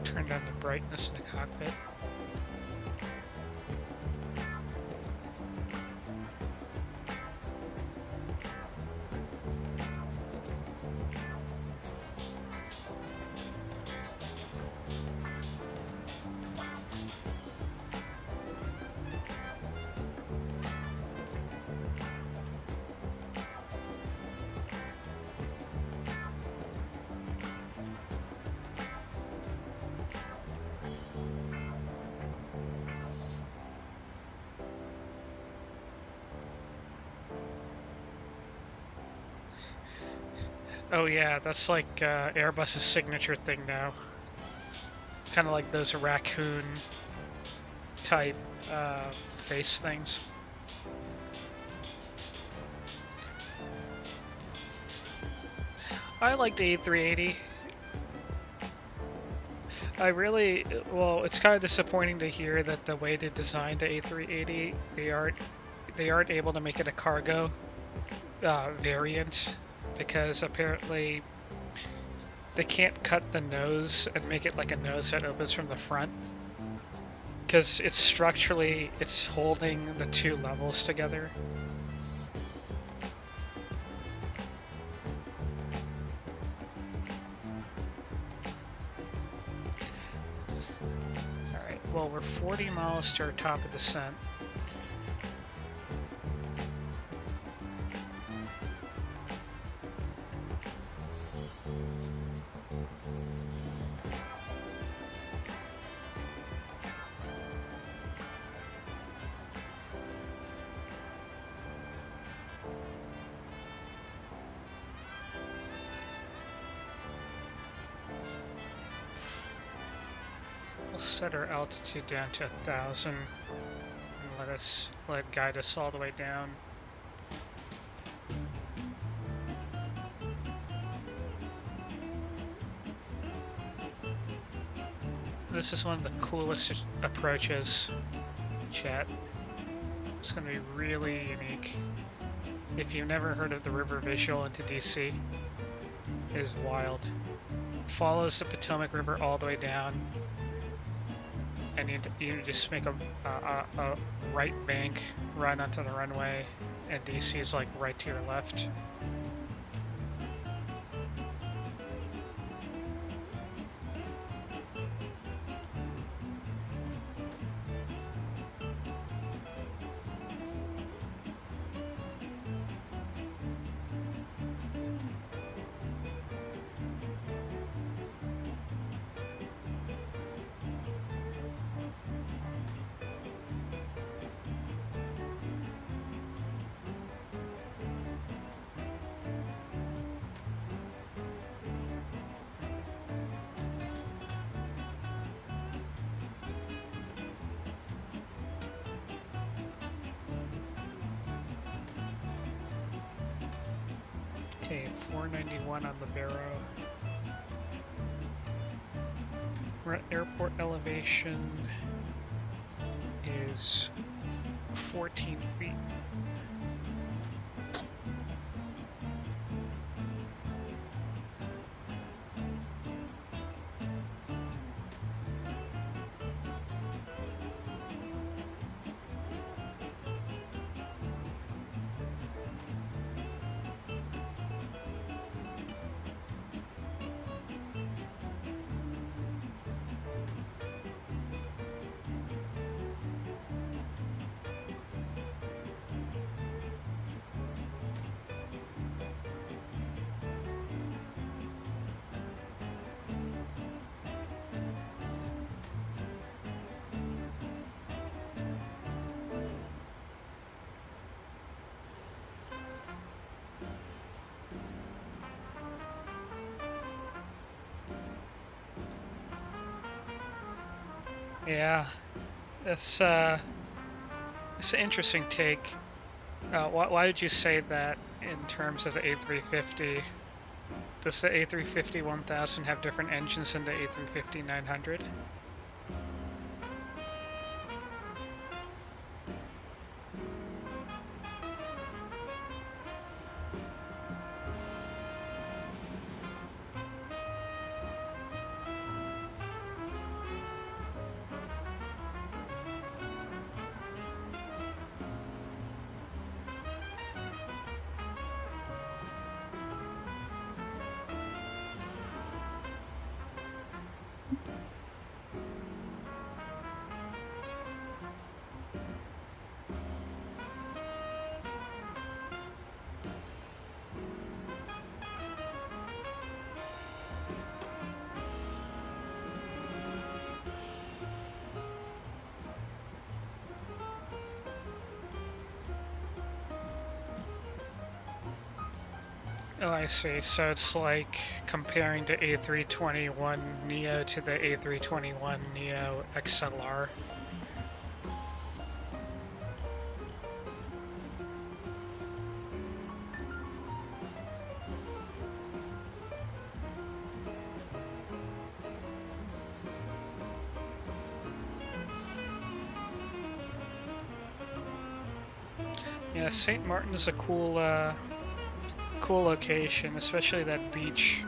Turn down the brightness in the cockpit. Oh yeah, that's like Airbus's signature thing now. Kind of like those raccoon type face things. I like the A380. Well, it's kind of disappointing to hear that the way they designed the A380, they aren't able to make it a cargo variant, because apparently they can't cut the nose and make it like a nose that opens from the front, because it's holding the two levels together. Alright, well, we're 40 miles to our top of descent. We'll set our altitude down to 1,000 and let it guide us all the way down. This is one of the coolest approaches, chat. It's going to be really unique. If you've never heard of the river visual into DC, it is wild. Follows the Potomac River all the way down, and you just make a right bank run onto the runway, and DC is like right to your left. Okay, 491 on the Barrow. We're at airport elevation is 14 feet. Yeah, it's an interesting take. Why did you say that in terms of the A350? Does the A350 1000 have different engines than the A350 900? Oh, I see. So it's like comparing the A321neo to the A321neo XLR. Yeah, St. Martin is a cool, cool location, especially that beach.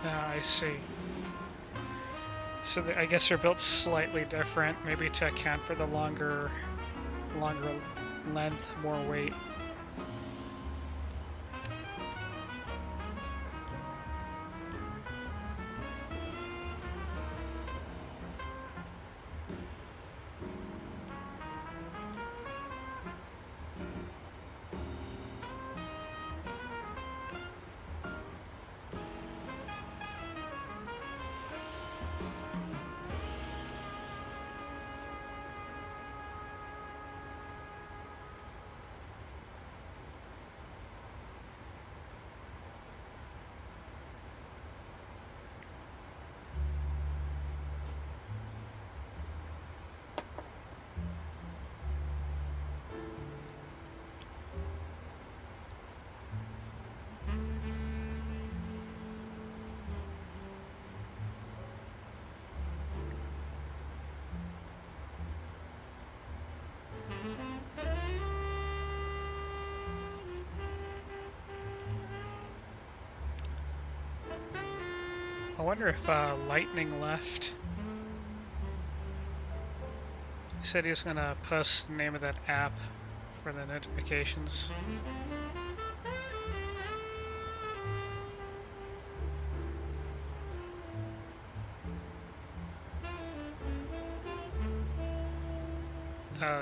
I see. So I guess they're built slightly different, maybe to account for the longer length, more weight. I wonder if Lightning left. He said he was going to post the name of that app for the notifications.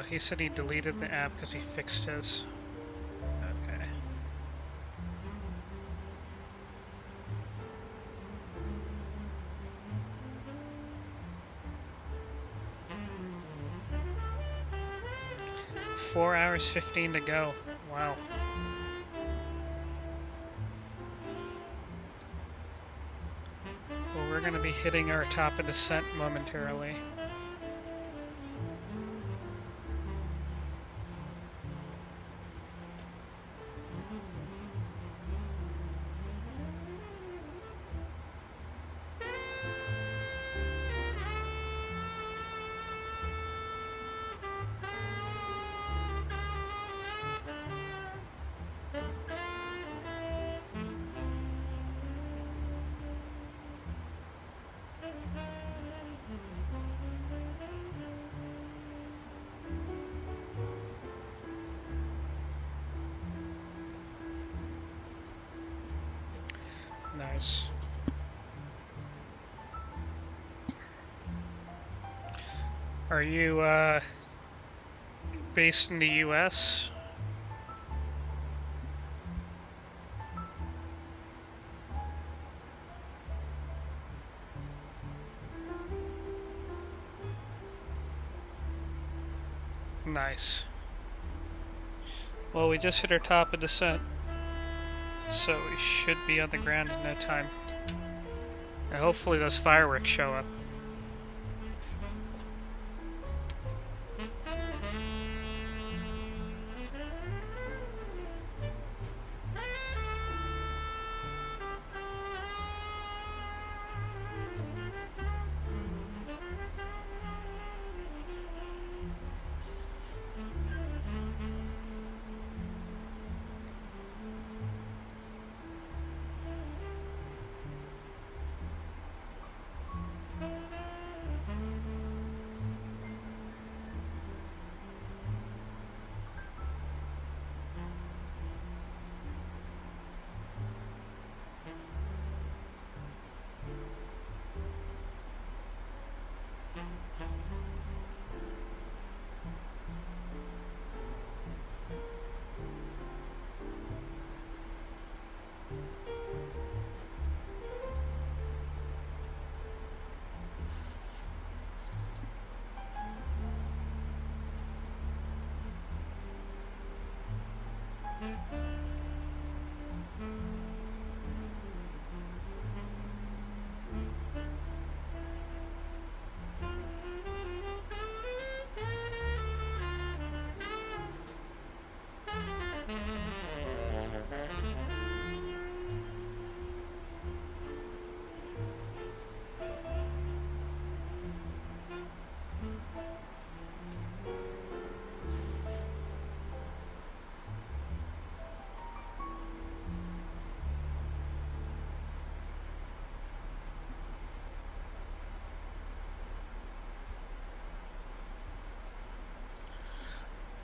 He said he deleted the app because he fixed his. Okay. Four hours 15 to go. Wow. Well, we're going to be hitting our top of descent momentarily. Nice. Are you based in the US? Nice. Well, we just hit our top of descent, so we should be on the ground in no time. And hopefully those fireworks show up.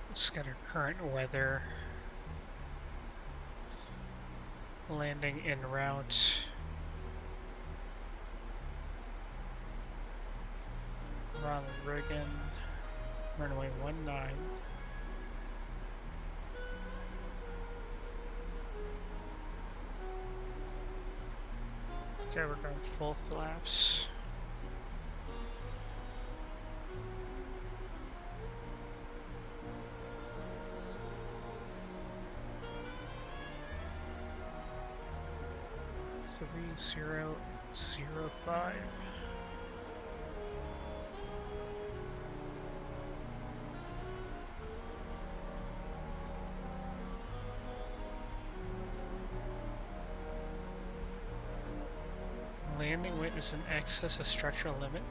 Let's get our current weather. Landing en route. Ronald Reagan, runway 19. Okay, we're going full flaps. Three 005. Landing weight is in excess of structural limit.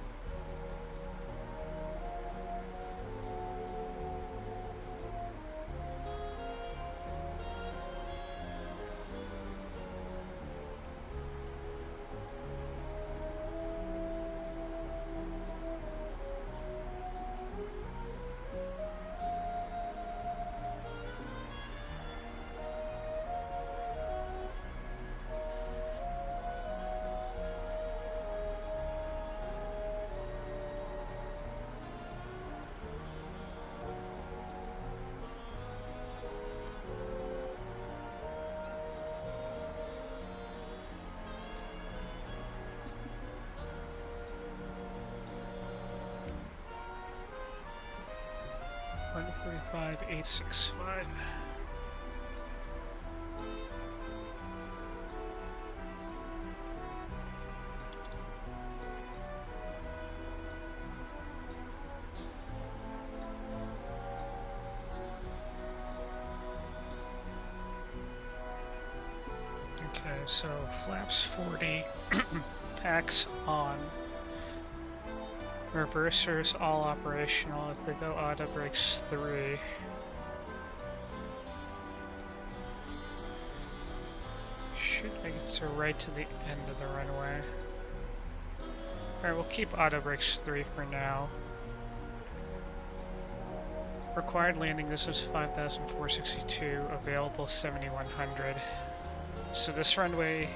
$145,865. Okay, so flaps 40, packs on. Reversers all operational. If we go auto brakes 3. Should make it to right to the end of the runway. Alright, we'll keep auto brakes 3 for now. Required landing distance 5,462, available 7,100. So this runway,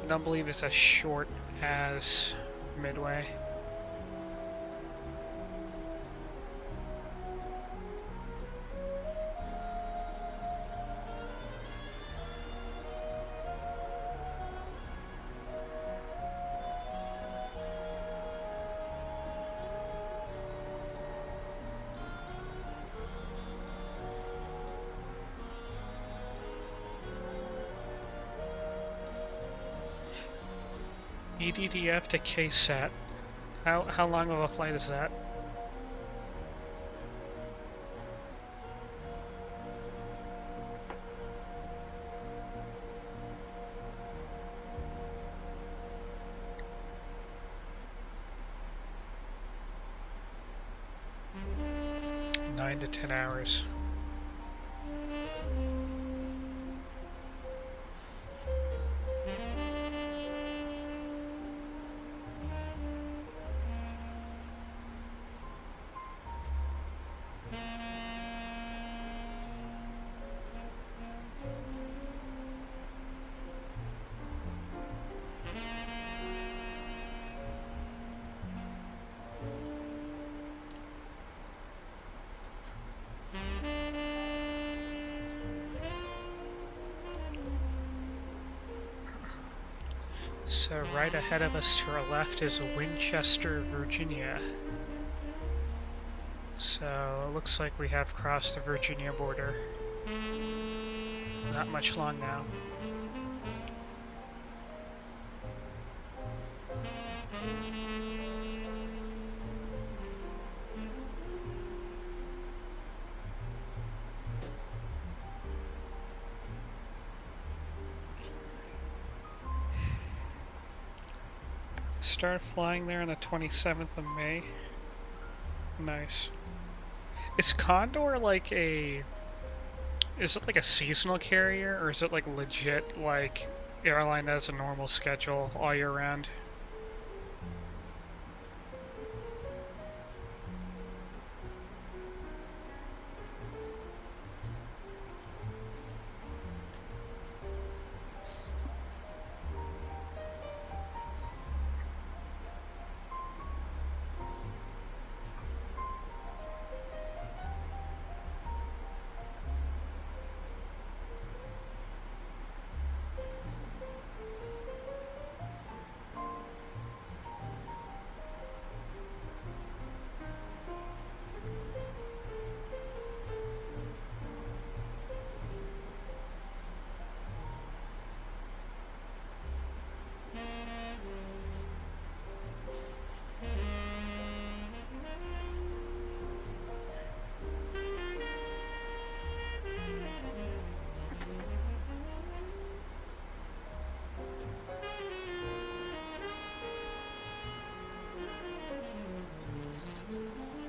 I don't believe is as short as Midway. EDDF to KSAT. How long of a flight is that? Nine to 10 hours. So right ahead of us to our left is Winchester, Virginia. So it looks like we have crossed the Virginia border. Not much long now. Start flying there on the 27th of May. Nice. Is Condor like a... Is it like a seasonal carrier, or is it like legit like airline that has a normal schedule all year round?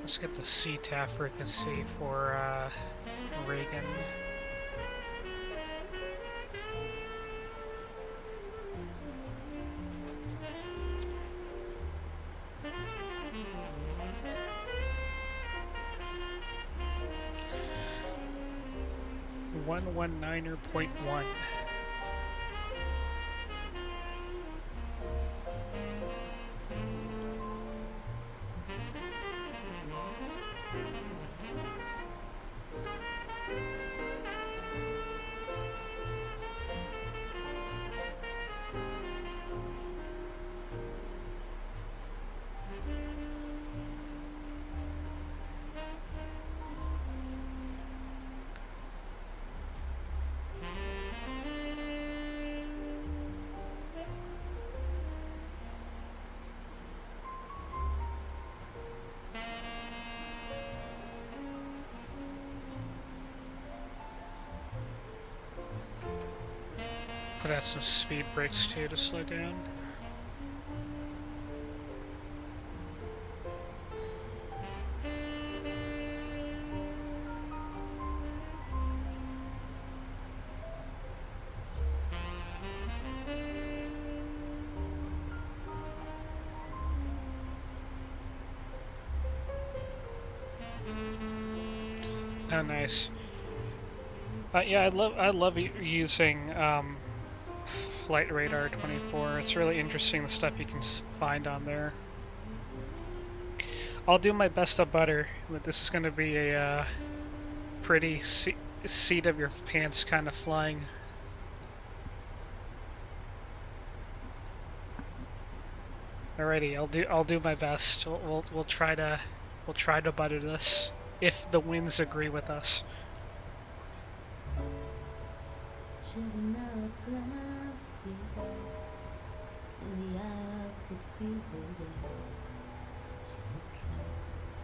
Let's get the CTAF frequency for Reagan. .1. Put out some speed brakes too to slow down. Oh, nice. Yeah, I love using Flight Radar 24. It's really interesting the stuff you can find on there. I'll do my best to butter, but this is going to be a pretty seat of your pants kind of flying. Alrighty, I'll do my best. We'll try to butter this if the winds agree with us. She's an hourglass figure in the eye of the people there. She tries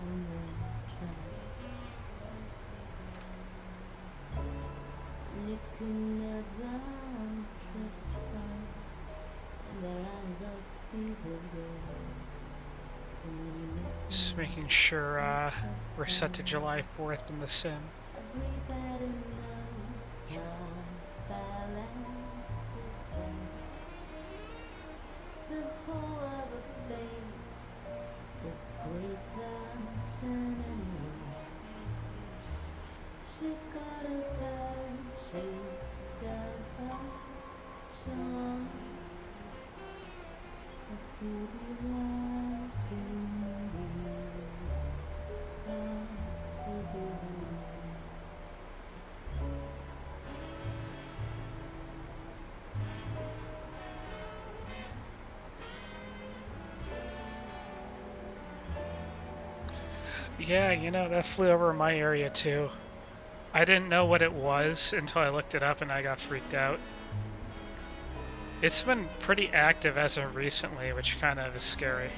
and then tries. And you can never trust her in the eyes of people there. So many Just making sure we're set to July 4th in the sim. everybody knows how balance is found. The whole of a fate is greater than anyone's. She's got a gun, she's got a chance. A pretty life indeed. Yeah, you know, that flew over my area too. I didn't know what it was until I looked it up and I got freaked out. It's been pretty active as of recently, which kind of is scary.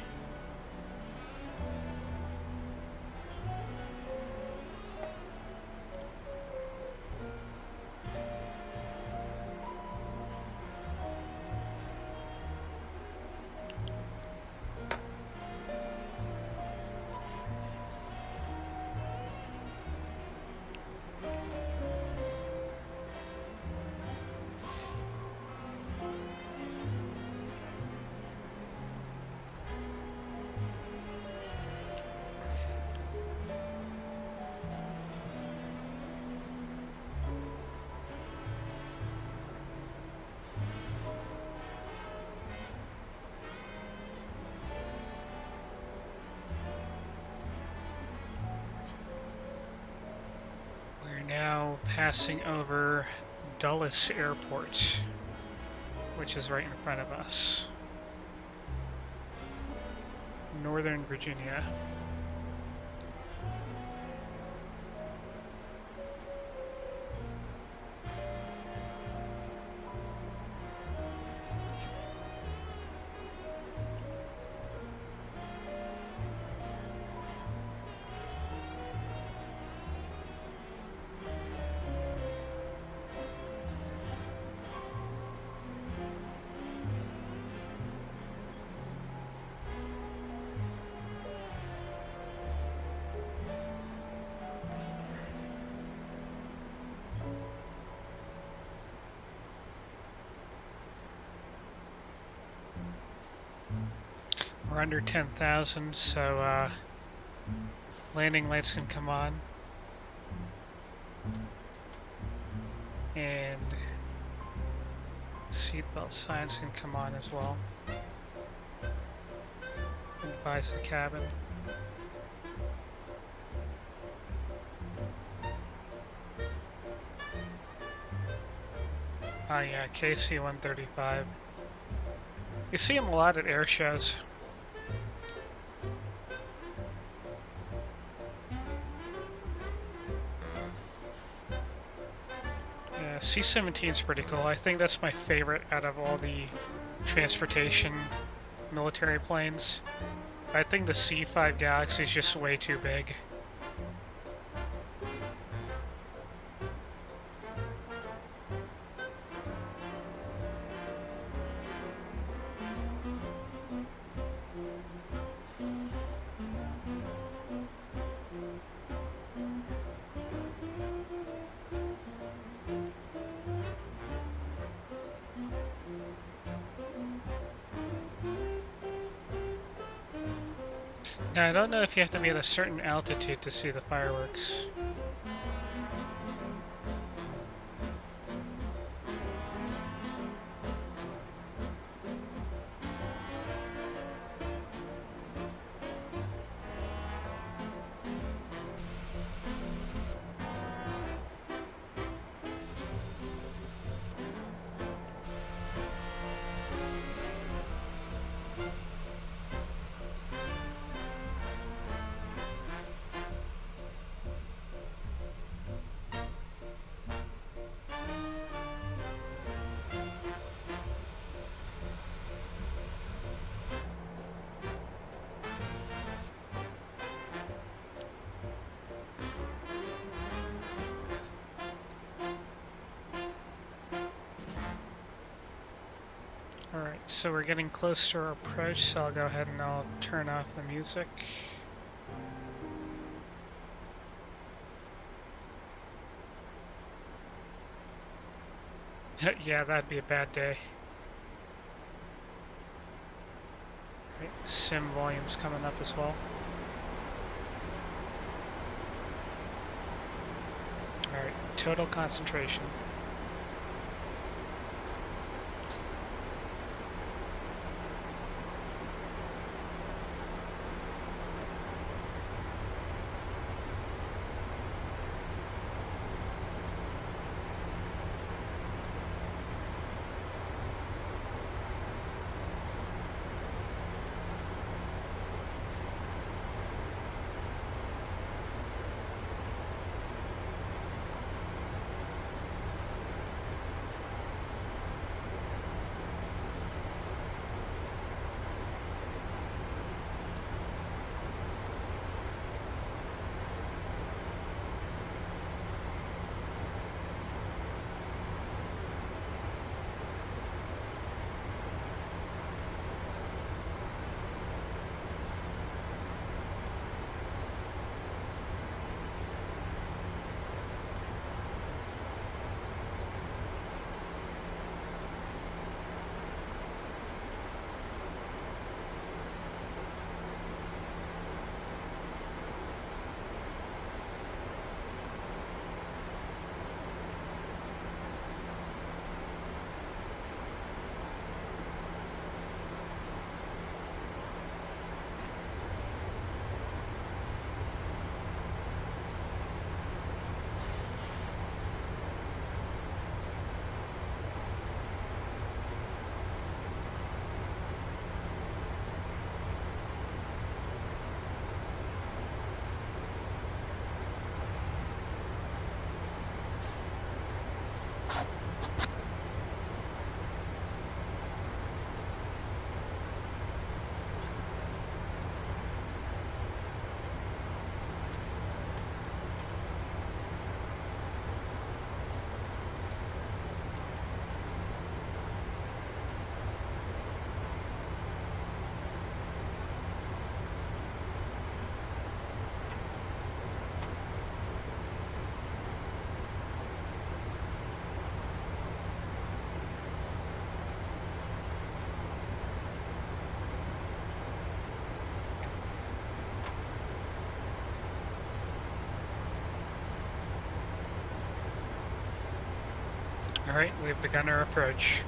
Now passing over Dulles Airport, which is right in front of us. Northern Virginia. We're under 10,000, so landing lights can come on. And seatbelt signs can come on as well. Advise the cabin. Oh yeah, KC-135. You see them a lot at air shows. Yeah, C-17 is pretty cool. I think that's my favorite out of all the transportation military planes. I think the C-5 Galaxy is just way too big. Now, I don't know if you have to be at a certain altitude to see the fireworks. Alright, so we're getting close to our approach, so I'll go ahead and I'll turn off the music. Yeah, that'd be a bad day. Right, sim volume's coming up as well. Alright, total concentration. Alright, we've begun our approach.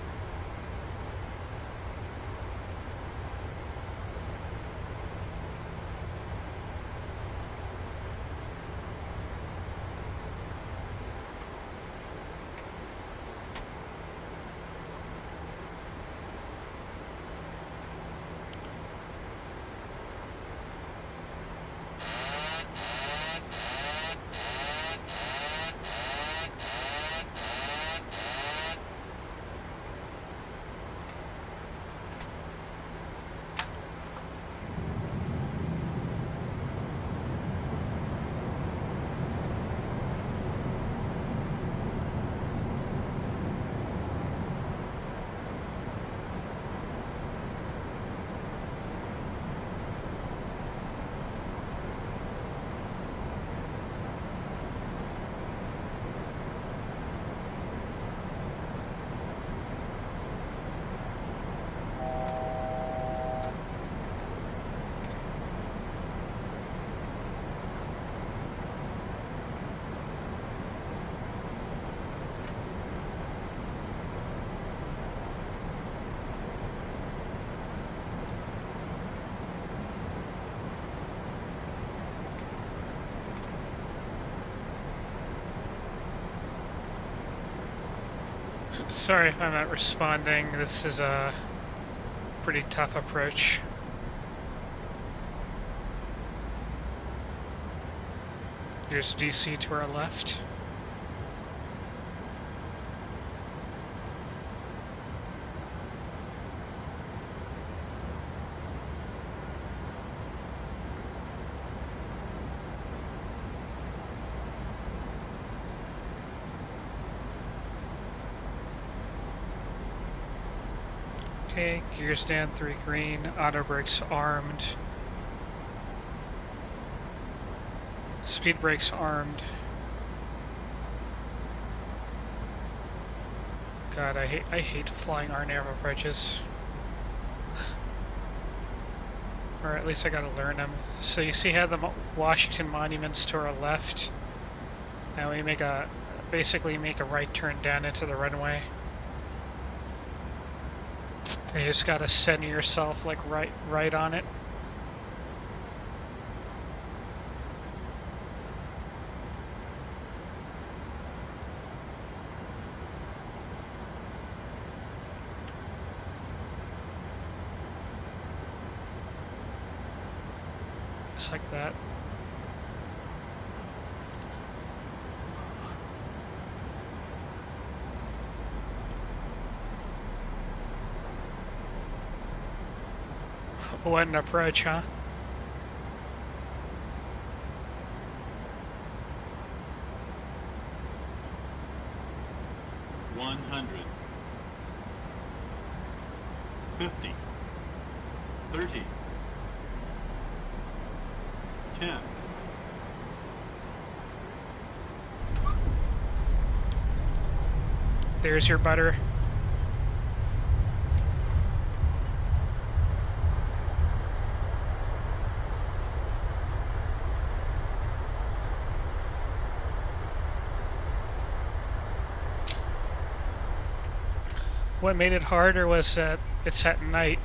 Sorry if I'm not responding. This is a pretty tough approach. Here's DC to our left. Okay, gears down 3 green, auto brakes armed. Speed brakes armed. God, I hate flying R-nav approaches. Or at least I gotta learn them. So you see how the Washington Monument's to our left? Now we basically make a right turn down into the runway. And you just gotta center yourself like right on it. Just like that. What an approach, huh? $100, $50, $30, $10. There's your butter. What made it harder was that it's at night,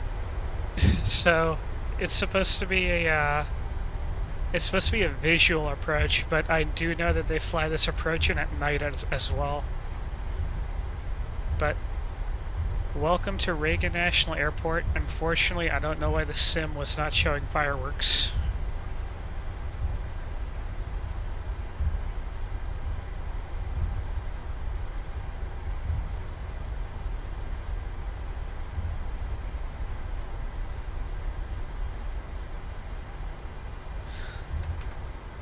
so it's supposed to be a visual approach, but I do know that they fly this approach in at night as well. But welcome to Reagan National Airport. Unfortunately, I don't know why the sim was not showing fireworks.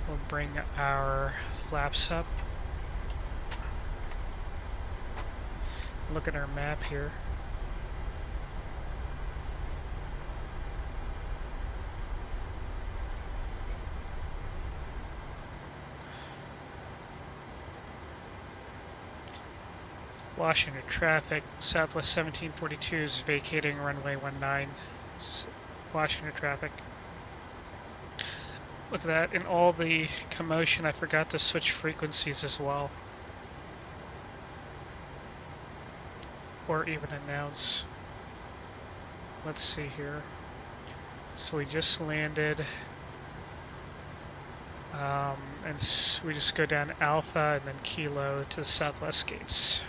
We'll bring our flaps up. Look at our map here. Washington traffic, Southwest 1742 is vacating runway 19. Washington traffic. Look at that, in all the commotion I forgot to switch frequencies as well. or even announce. Let's see here. So we just landed, and we just go down Alpha and then Kilo to the southwest gates.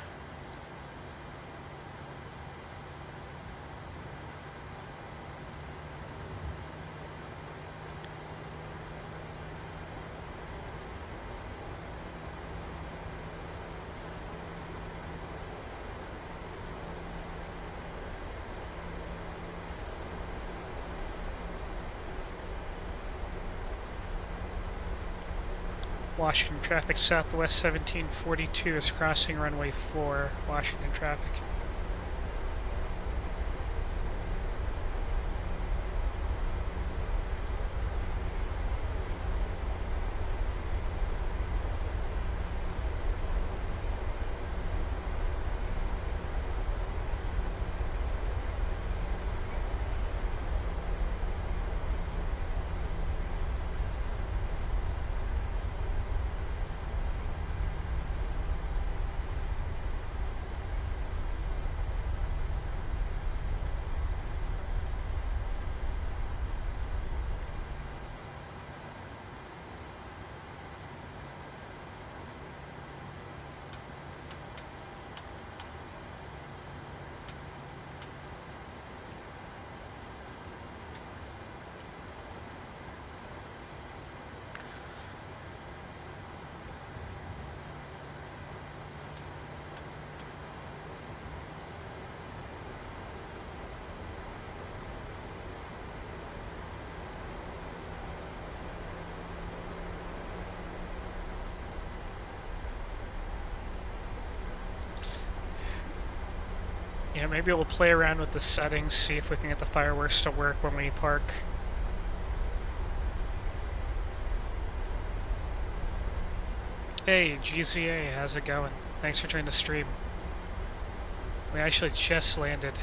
Washington traffic southwest 1742 is crossing runway 4, Washington traffic. Yeah, maybe we'll play around with the settings, see if we can get the fireworks to work when we park. Hey, GZA, how's it going? Thanks for joining the stream. We actually just landed.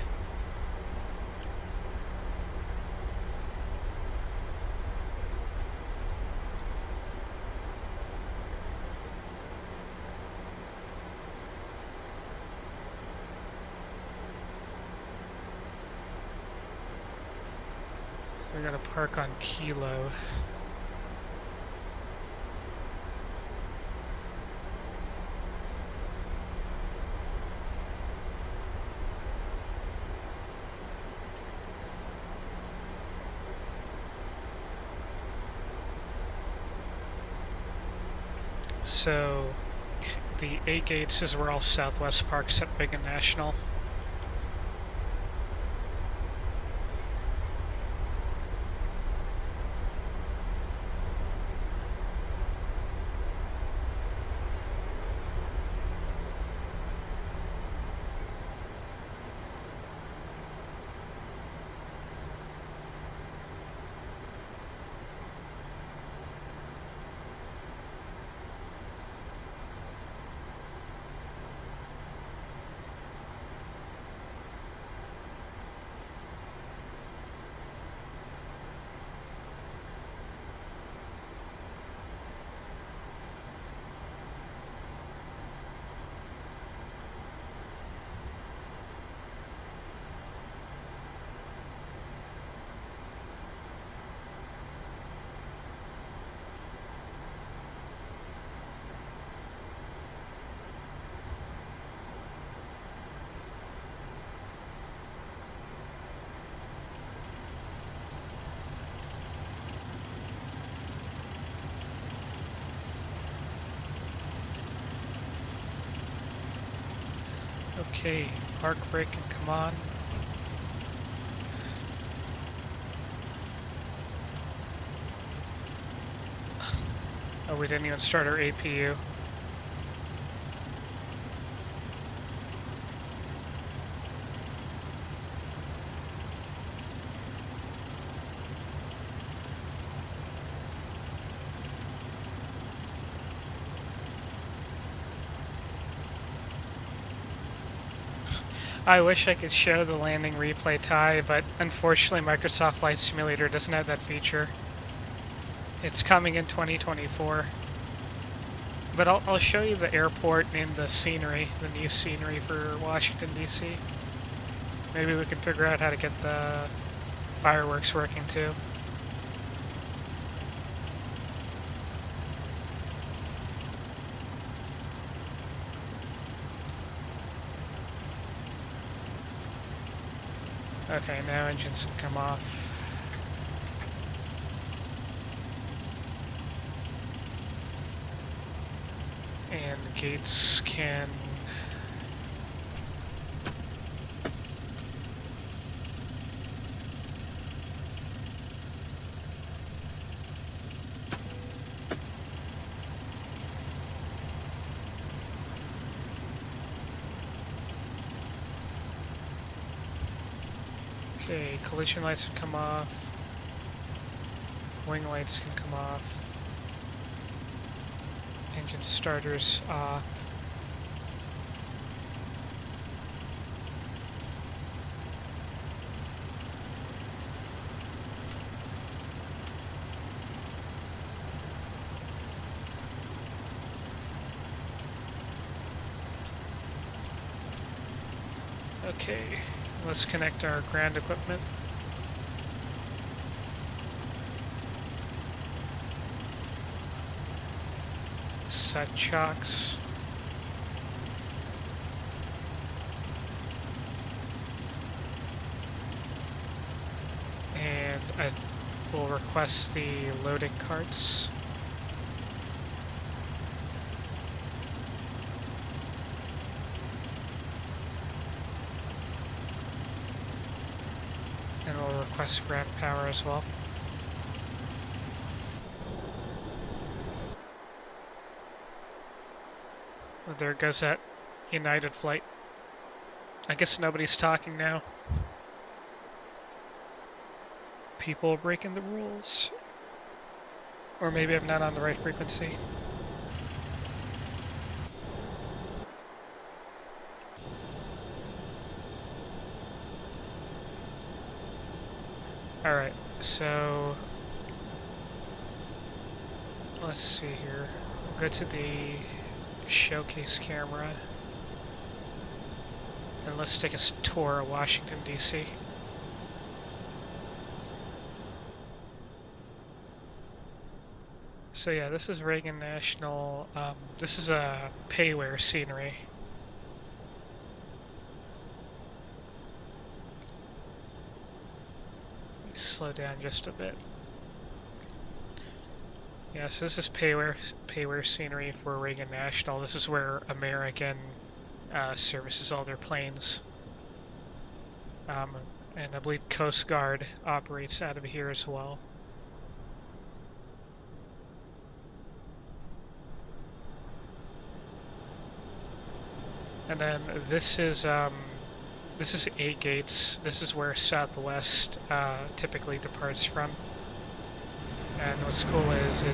We're gonna park on Kilo. So the 8 gates is where all Southwest parks at Big and National. Okay, park brake and come on. Oh, we didn't even start our APU. I wish I could show the landing replay, Ty, but unfortunately Microsoft Flight Simulator doesn't have that feature. It's coming in 2024. But I'll show you the airport and the scenery, the new scenery for Washington, D.C. Maybe we can figure out how to get the fireworks working too. Okay, now engines can come off. And the gates can... Okay, collision lights can come off. Wing lights can come off. Engine starters off. Okay, let's connect our ground equipment. Set chocks. And I will request the loading carts. And we'll request ground power as well. There goes that United flight. I guess nobody's talking now. People breaking the rules. Or maybe I'm not on the right frequency. Alright, so let's see here. We'll go to the showcase camera and let's take a tour of Washington, D.C. So yeah, this is Reagan National. This is a payware scenery. Slow down just a bit. Yeah, so this is payware scenery for Reagan National. This is where American services all their planes. And I believe Coast Guard operates out of here as well. And then this is 8 gates. This is where Southwest typically departs from. And what's cool is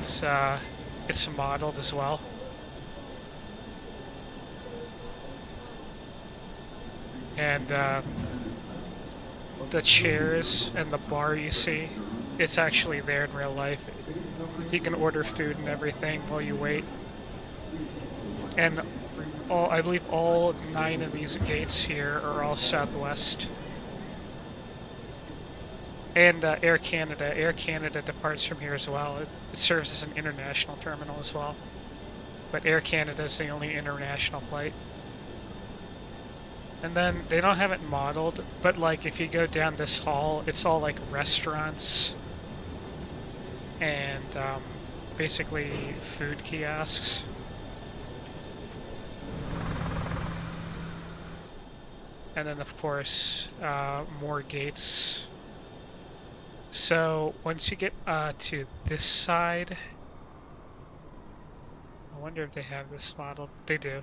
it's modeled as well. And the chairs and the bar you see, it's actually there in real life. You can order food and everything while you wait. And I believe all 9 of these gates here are all Southwest. And Air Canada. Air Canada departs from here as well. It serves as an international terminal as well. But Air Canada is the only international flight. And then they don't have it modeled, but like if you go down this hall, it's all like restaurants and basically food kiosks. And then of course, more gates. So once you get to this side, I wonder if they have this modeled. They do.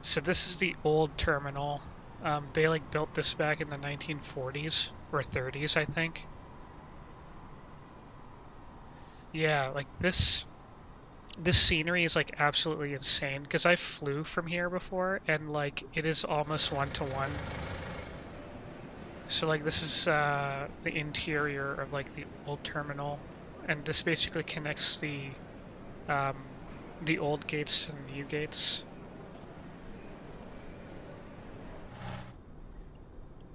So this is the old terminal. They like built this back in the 1940s or 30s, I think. Yeah, like this scenery is like absolutely insane because I flew from here before and like it is almost 1-to-1. So like this is the interior of like the old terminal, and this basically connects the the old gates and new gates.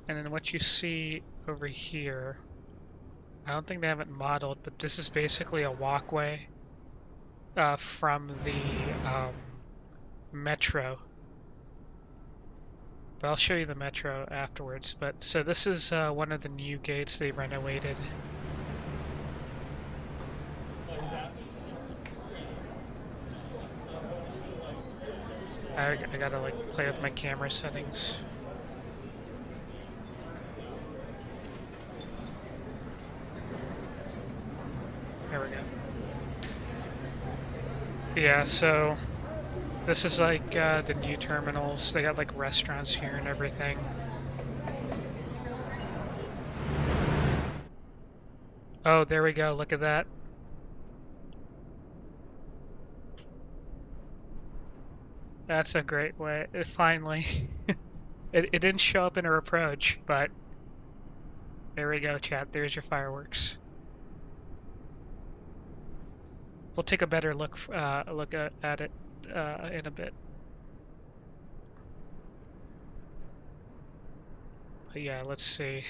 And then what you see over here, I don't think they have it modeled, but this is basically a walkway from the metro. But I'll show you the metro afterwards. But so this is one of the new gates they renovated. I gotta like play with my camera settings. There we go. Yeah, so this is like the new terminals. They got like restaurants here and everything. Oh, there we go. Look at that. That's a great way. Finally. It didn't show up in our approach, but there we go, chat. There's your fireworks. We'll take a better look at it in a bit. But yeah, let's see.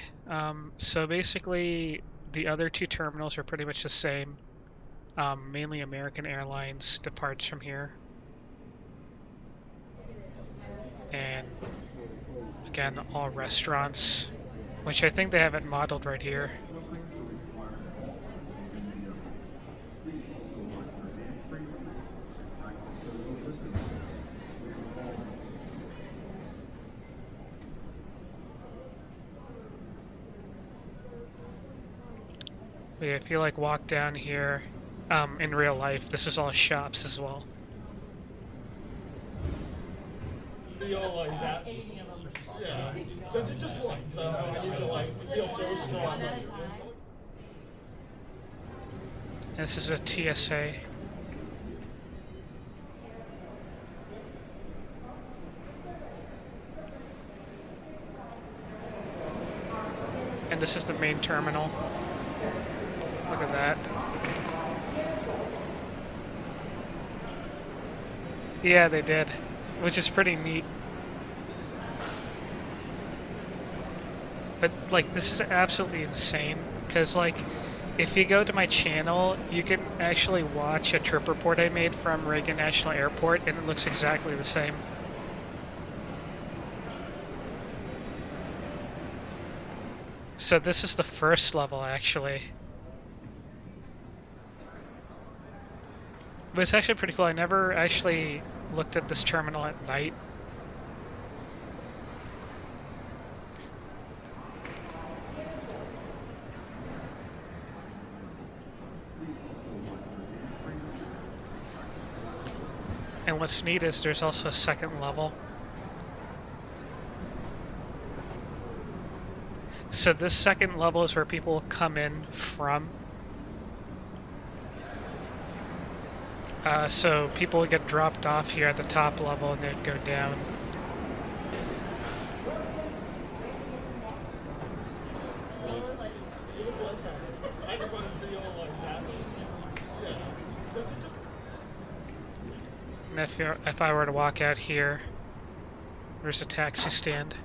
So basically, the other two terminals are pretty much the same. Mainly American Airlines departs from here. And again, all restaurants, which I think they have it modeled right here. But yeah, if you like walk down here, in real life, this is all shops as well. This is a TSA. And this is the main terminal. Look at that. Yeah, they did, which is pretty neat. But like, this is absolutely insane, because like, if you go to my channel, you can actually watch a trip report I made from Reagan National Airport, and it looks exactly the same. So this is the first level, actually. But it's actually pretty cool. I never actually looked at this terminal at night. And what's neat is there's also a second level. So this second level is where people come in from. So people get dropped off here at the top level and then go down. And if I were to walk out here, there's a taxi stand.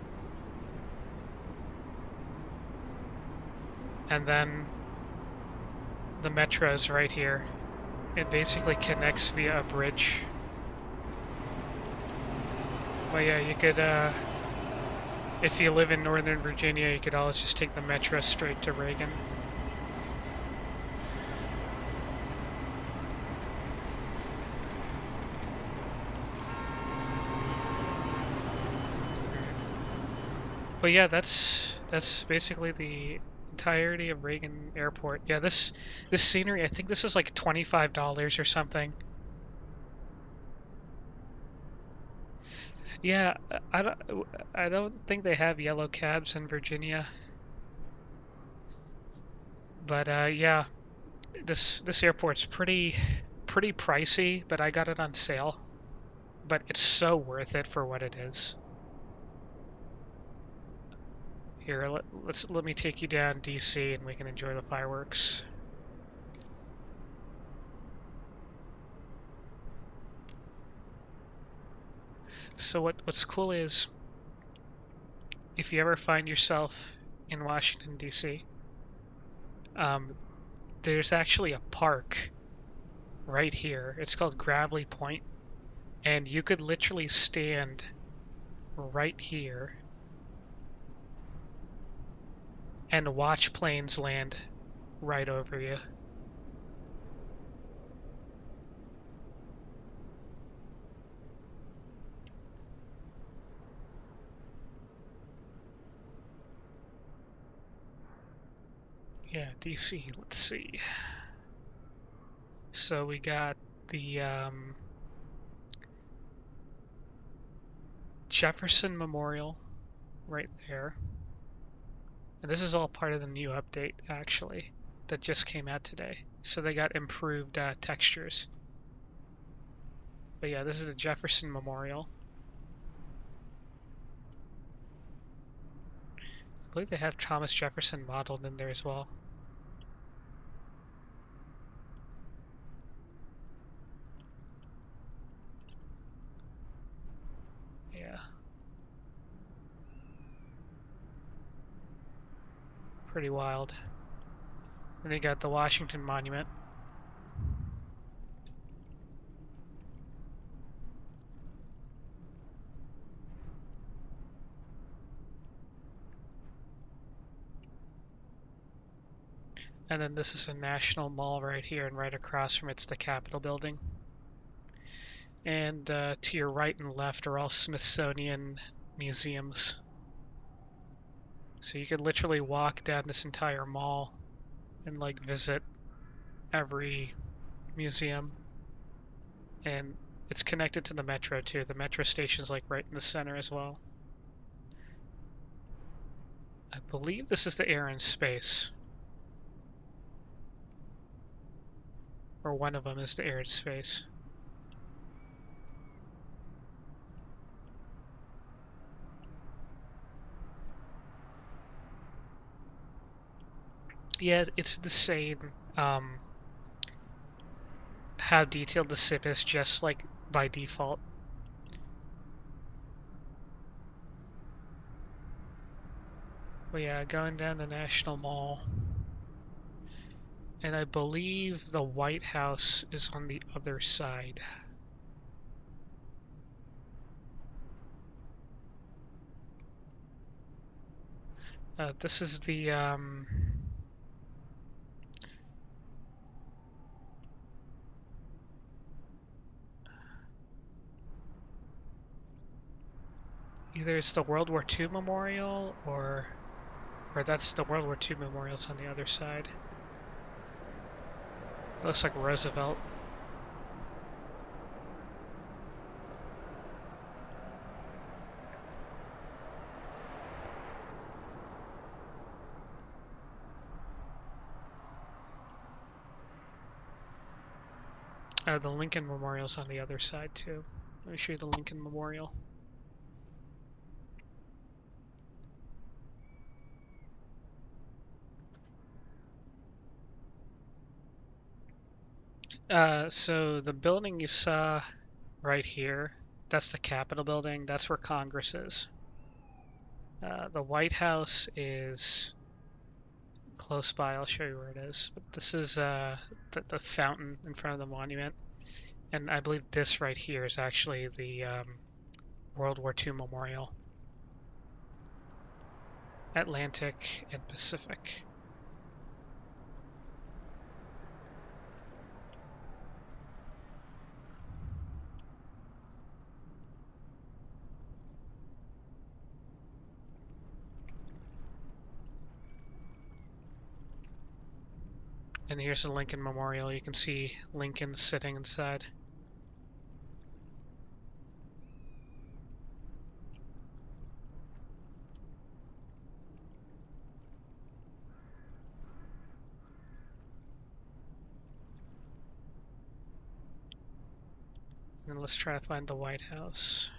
And then the metro's right here. It basically connects via a bridge. Well, yeah, you could, if you live in Northern Virginia, you could always just take the metro straight to Reagan. But yeah, that's basically the entirety of Reagan Airport. Yeah, this scenery, I think this is like $25 or something. Yeah, I don't think they have yellow cabs in Virginia. But yeah, this airport's pretty pricey, but I got it on sale. But it's so worth it for what it is. Here, let me take you down DC and we can enjoy the fireworks. So what's cool is if you ever find yourself in Washington, D.C., um, there's actually a park right here. It's called Gravelly Point, and you could literally stand right here and watch planes land right over you. Yeah, DC, let's see. So we got the Jefferson Memorial right there. And this is all part of the new update, actually, that just came out today. So they got improved textures. But yeah, this is a Jefferson Memorial. I believe they have Thomas Jefferson modeled in there as well. Yeah. Pretty wild. And they got the Washington Monument. And then this is a National Mall right here, and right across from it's the Capitol building. And to your right and left are all Smithsonian museums. So you could literally walk down this entire mall and like visit every museum. And it's connected to the metro too. The metro station's like right in the center as well. I believe this is the Air and Space. Or one of them is the Air and Space. Yeah, it's insane how detailed the SIP is just like by default. But yeah, going down the National Mall. And I believe the White House is on the other side. This is the either it's the World War II Memorial or that's the World War II Memorial's on the other side. It looks like Roosevelt. The Lincoln Memorial's on the other side too. Let me show you the Lincoln Memorial. So the building you saw right here, that's the Capitol building. That's where Congress is. The White House is close by. I'll show you where it is. But this is the fountain in front of the monument. And I believe this right here is actually the World War II Memorial. Atlantic and Pacific. And here's the Lincoln Memorial. You can see Lincoln sitting inside. And let's try to find the White House.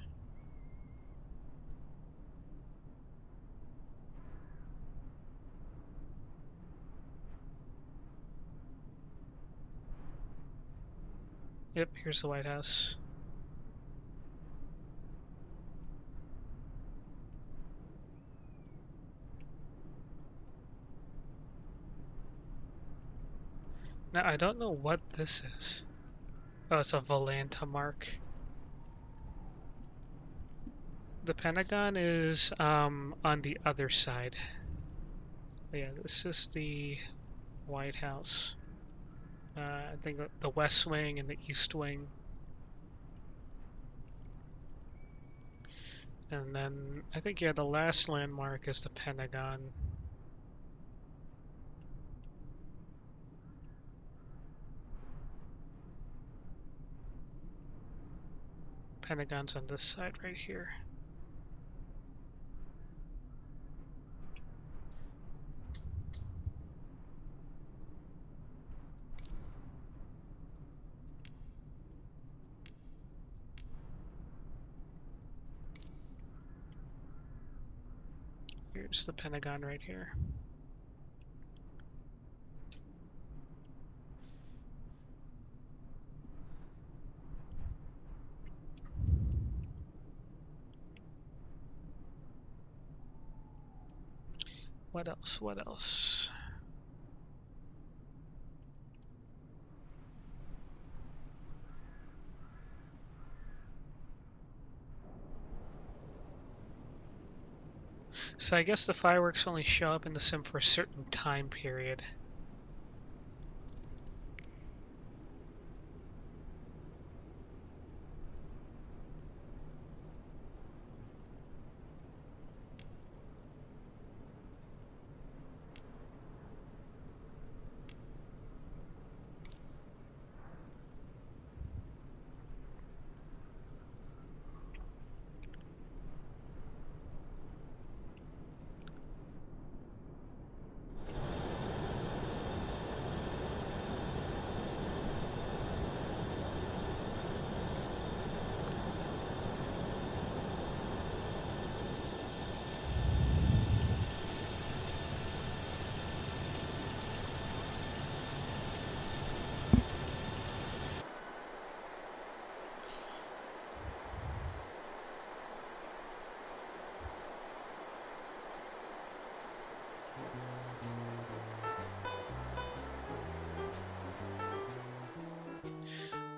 Yep, here's the White House. Now, I don't know what this is. Oh, it's a Volanta mark. The Pentagon is on the other side. Yeah, this is the White House. I think the West Wing and the East Wing. And then I think, yeah, the last landmark is the Pentagon. Pentagon's on this side right here. Here's the Pentagon right here. What else? What else? So I guess the fireworks only show up in the sim for a certain time period.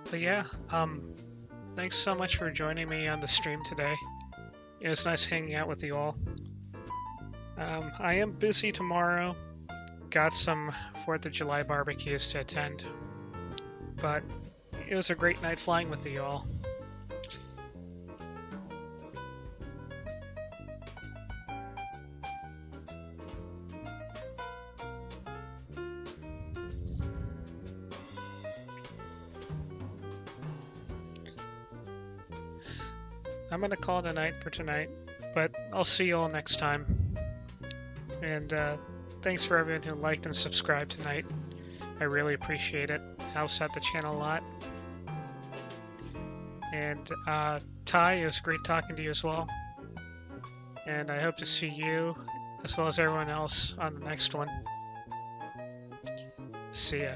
But yeah, thanks so much for joining me on the stream today. It was nice hanging out with you all. I am busy tomorrow. Got some 4th of July barbecues to attend. But it was a great night flying with you all. I'm gonna call it a night for tonight, but I'll see you all next time. And thanks for everyone who liked and subscribed tonight. I really appreciate it. Helps out the channel a lot. And Ty, it was great talking to you as well. And I hope to see you, as well as everyone else, on the next one. See ya.